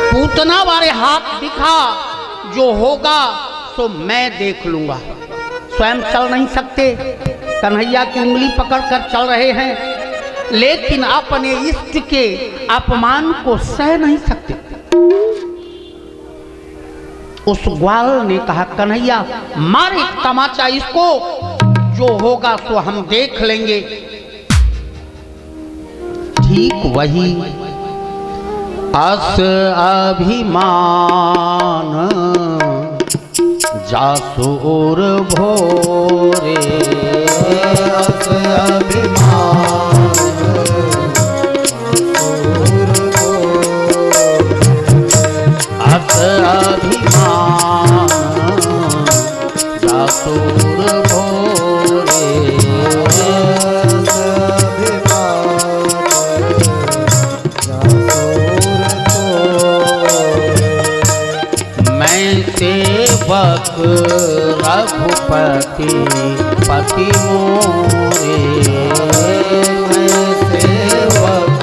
पूतना वाले हाथ दिखा, जो होगा सो मैं देख लूंगा। स्वयं चल नहीं सकते, कन्हैया की उंगली पकड़कर चल रहे हैं, लेकिन अपने इष्ट के अपमान को सह नहीं सकते। उस ग्वाल ने कहा, कन्हैया मार एक तमाचा इसको, जो होगा सो हम देख लेंगे। ठीक वही अस अभिमान जासुर भोरे, अस अभिमान अस अभिमान जासुर भोरे, मैं सेवक रघुपति पति मोरे, मैं सेवक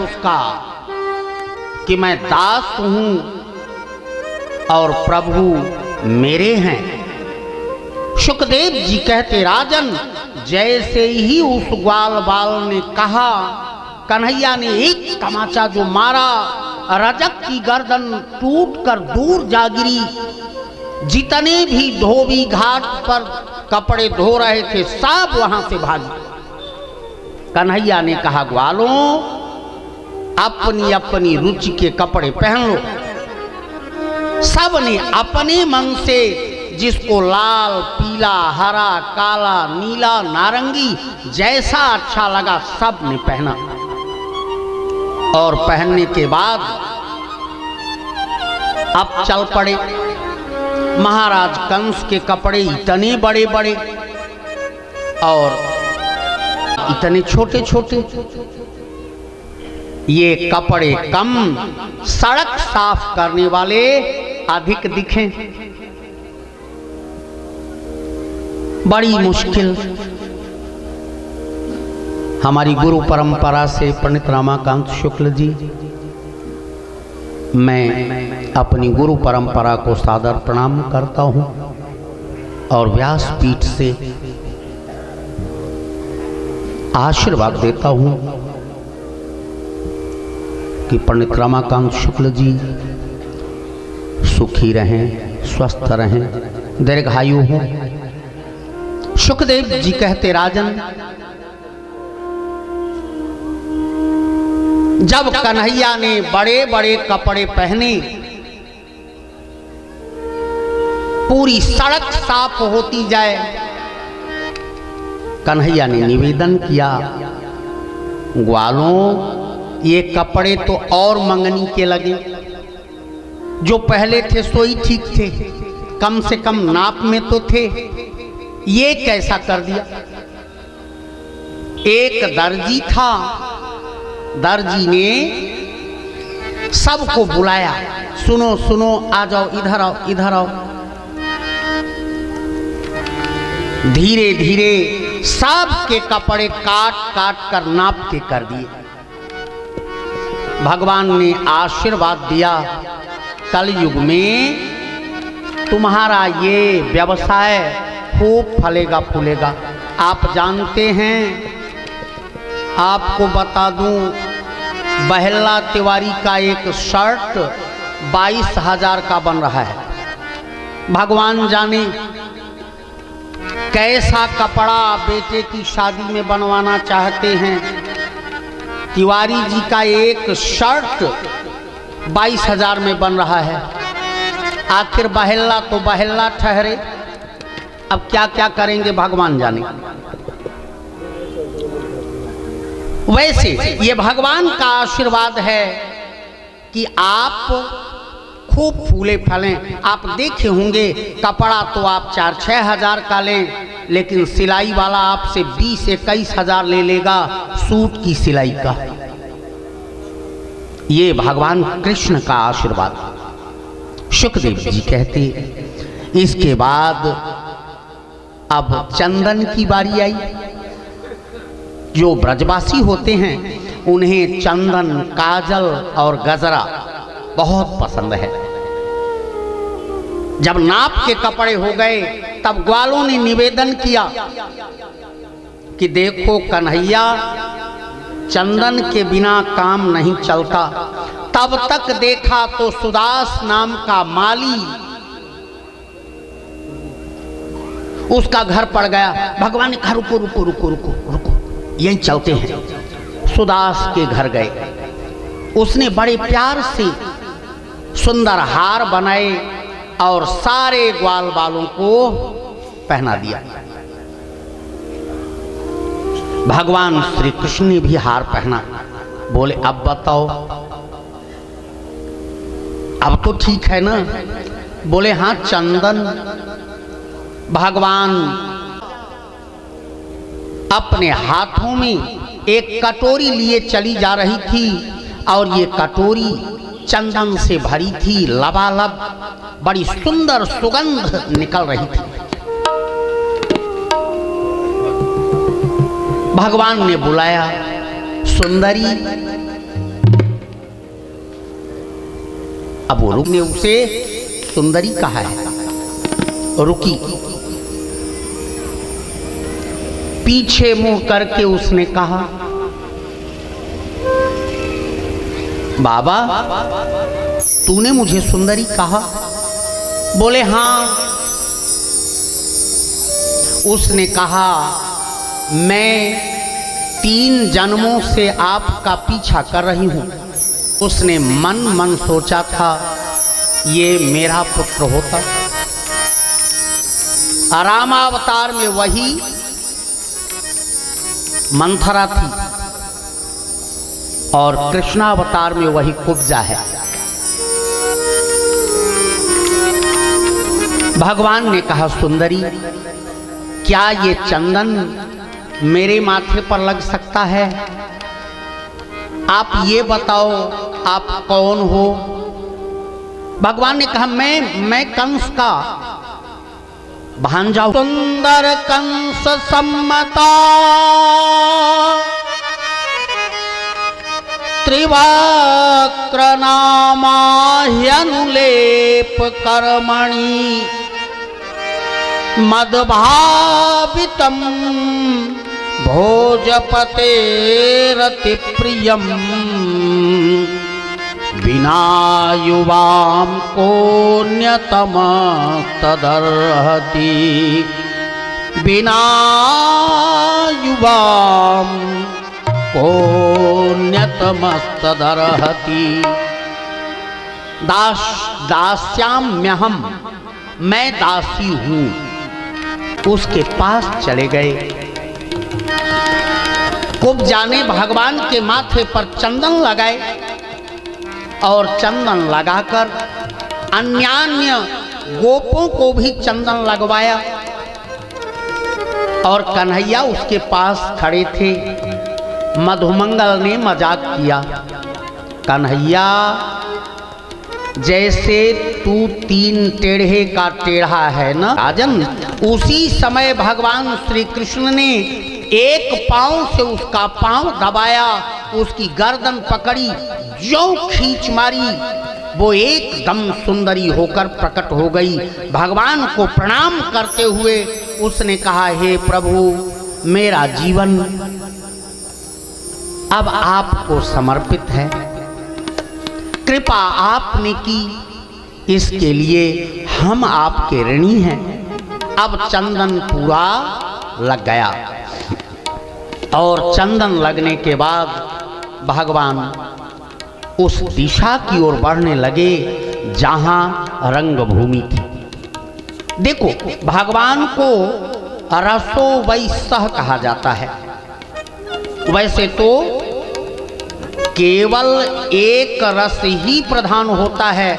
उसका कि मैं दास हूं और प्रभु मेरे हैं। सुखदेव जी कहते राजन, जैसे ही उस ग्वाल बाल ने कहा, कन्हैया ने एक तमाचा जो मारा, रजक की गर्दन टूटकर दूर जा गिरी। जितने भी धोबी घाट पर कपड़े धो रहे थे सब वहां से भागे। कन्हैया ने कहा, ग्वालों अपनी अपनी रुचि के कपड़े पहन लो। सब ने अपने मन से जिसको लाल, पीला, हरा, काला, नीला, नारंगी जैसा अच्छा लगा सब ने पहना। और पहनने के बाद अब चल पड़े। महाराज कंस के कपड़े इतने बड़े बड़े और इतने छोटे छोटे, ये कपड़े कम, सड़क साफ करने वाले अधिक दिखे। बड़ी मुश्किल। हमारी गुरु परंपरा से पंडित रमाकांत शुक्ल जी, मैं अपनी गुरु परंपरा को सादर प्रणाम करता हूं और व्यासपीठ से आशीर्वाद देता हूं कि पंडित रमाकांत शुक्ल जी सुखी रहें, स्वस्थ रहें, दीर्घायु हों। सुखदेव जी कहते राजन, जब कन्हैया ने बड़े बड़े कपड़े पहने, पूरी सड़क साफ होती जाए, कन्हैया ने निवेदन किया, ग्वालों ये कपड़े तो और मंगनी के लगे, जो पहले थे सोई ठीक थे, कम से कम नाप में तो थे, ये कैसा कर दिया। एक दर्जी था, दर्जी ने सबको बुलाया, सुनो सुनो आ जाओ, इधर आओ इधर आओ। धीरे धीरे सबके कपड़े काट काट कर नाप के कर दिए। भगवान ने आशीर्वाद दिया, कलयुग में तुम्हारा ये व्यवसाय खूब फलेगा फूलेगा। आप जानते हैं, आपको बता दूं, बहल्ला तिवारी का एक शर्ट 22,000 का बन रहा है। भगवान जाने कैसा कपड़ा बेटे की शादी में बनवाना चाहते हैं। तिवारी जी का एक शर्ट 22,000 में बन रहा है। आखिर बहल्ला तो बहल्ला ठहरे, अब क्या क्या करेंगे भगवान जाने। वैसे ये भगवान का आशीर्वाद है कि आप खूब फूले फलें। आप देखे होंगे, कपड़ा तो आप 4-6 हज़ार का लें, लेकिन सिलाई वाला आपसे 20-21 हज़ार ले लेगा सूट की सिलाई का। ये भगवान कृष्ण का आशीर्वाद। सुखदेव जी कहते, इसके बाद अब चंदन की बारी आई। जो ब्रजवासी होते हैं उन्हें चंदन, काजल और गजरा बहुत पसंद है। जब नाप के कपड़े हो गए, तब ग्वालों ने निवेदन किया कि देखो कन्हैया, चंदन के बिना काम नहीं चलता। तब तक देखा तो सुदास नाम का माली, उसका घर पड़ गया। भगवान ने कहा रुको रुको रुको रुको रुको, यहीं चलते हैं। सुदास के घर गए, उसने बड़े प्यार से सुंदर हार बनाए और सारे ग्वाल बालों को पहना दिया। भगवान श्री कृष्ण ने भी हार पहना। बोले अब बताओ, अब तो ठीक है ना। बोले हाँ चंदन। भगवान अपने हाथों में एक कटोरी लिए चली जा रही थी और ये कटोरी चंदन से भरी थी, लबालब बड़ी सुंदर सुगंध निकल रही थी। भगवान ने बुलाया, सुंदरी अब वो रुक ने उसे सुंदरी कहा है, रुकी। पीछे मुंह करके उसने कहा, बाबा तूने मुझे सुंदरी कहा? बोले हाँ। उसने कहा, मैं 3 जन्मों से आपका पीछा कर रही हूं। उसने मन मन सोचा था ये मेरा पुत्र होता। रामावतार में वही मंथरा थी और कृष्णावतार में वही कुब्जा है। भगवान ने कहा, सुंदरी क्या ये चंदन मेरे माथे पर लग सकता है? आप ये बताओ आप कौन हो? भगवान ने कहा, मैं कंस का भांजा। सुंदर कंस सम्मता त्रिवक्र नामा ह्यनुलेप कर्मणि मदभावितम भोजपतेरति प्रियम बिना युवाम कोन्यतम तदर्हति बिना युवाम कोन्यतम तदर्हति। दास्याम्यहम, मैं दासी हूँ। उसके पास चले गए। कुब्जा ने भगवान के माथे पर चंदन लगाए और चंदन लगाकर अन्यान्य गोपों को भी चंदन लगवाया। और कन्हैया उसके पास खड़े थे। मधुमंगल ने मजाक किया, कन्हैया जैसे तू 3 टेढ़े का टेढ़ा है ना राजन, उसी समय भगवान श्री कृष्ण ने एक पांव से उसका पांव दबाया, उसकी गर्दन पकड़ी, जो खींच मारी, वो एकदम सुंदरी होकर प्रकट हो गई। भगवान को प्रणाम करते हुए उसने कहा, हे प्रभु मेरा जीवन अब आपको समर्पित है। कृपा आपने की, इसके लिए हम आपके ऋणी हैं। अब चंदन पूरा लग गया और चंदन लगने के बाद भगवान उस दिशा की ओर बढ़ने लगे जहां रंगभूमि थी। देखो, भगवान को रसो वैसह कहा जाता है। वैसे तो केवल एक रस ही प्रधान होता है,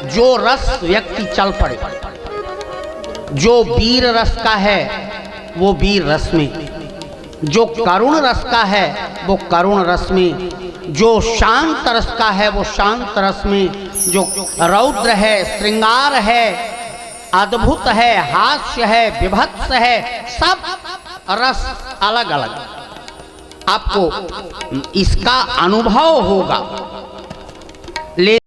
जो रस व्यक्ति चल पड़े। जो वीर रस का है वो वीर रस में, जो करुण रस का है वो करुण रस में, जो शांत रस का है वो शांत रस में, जो रौद्र है, श्रृंगार है, अद्भुत है, हास्य है, विभत्स है, सब रस अलग अलग। आपको इसका अनुभव होगा।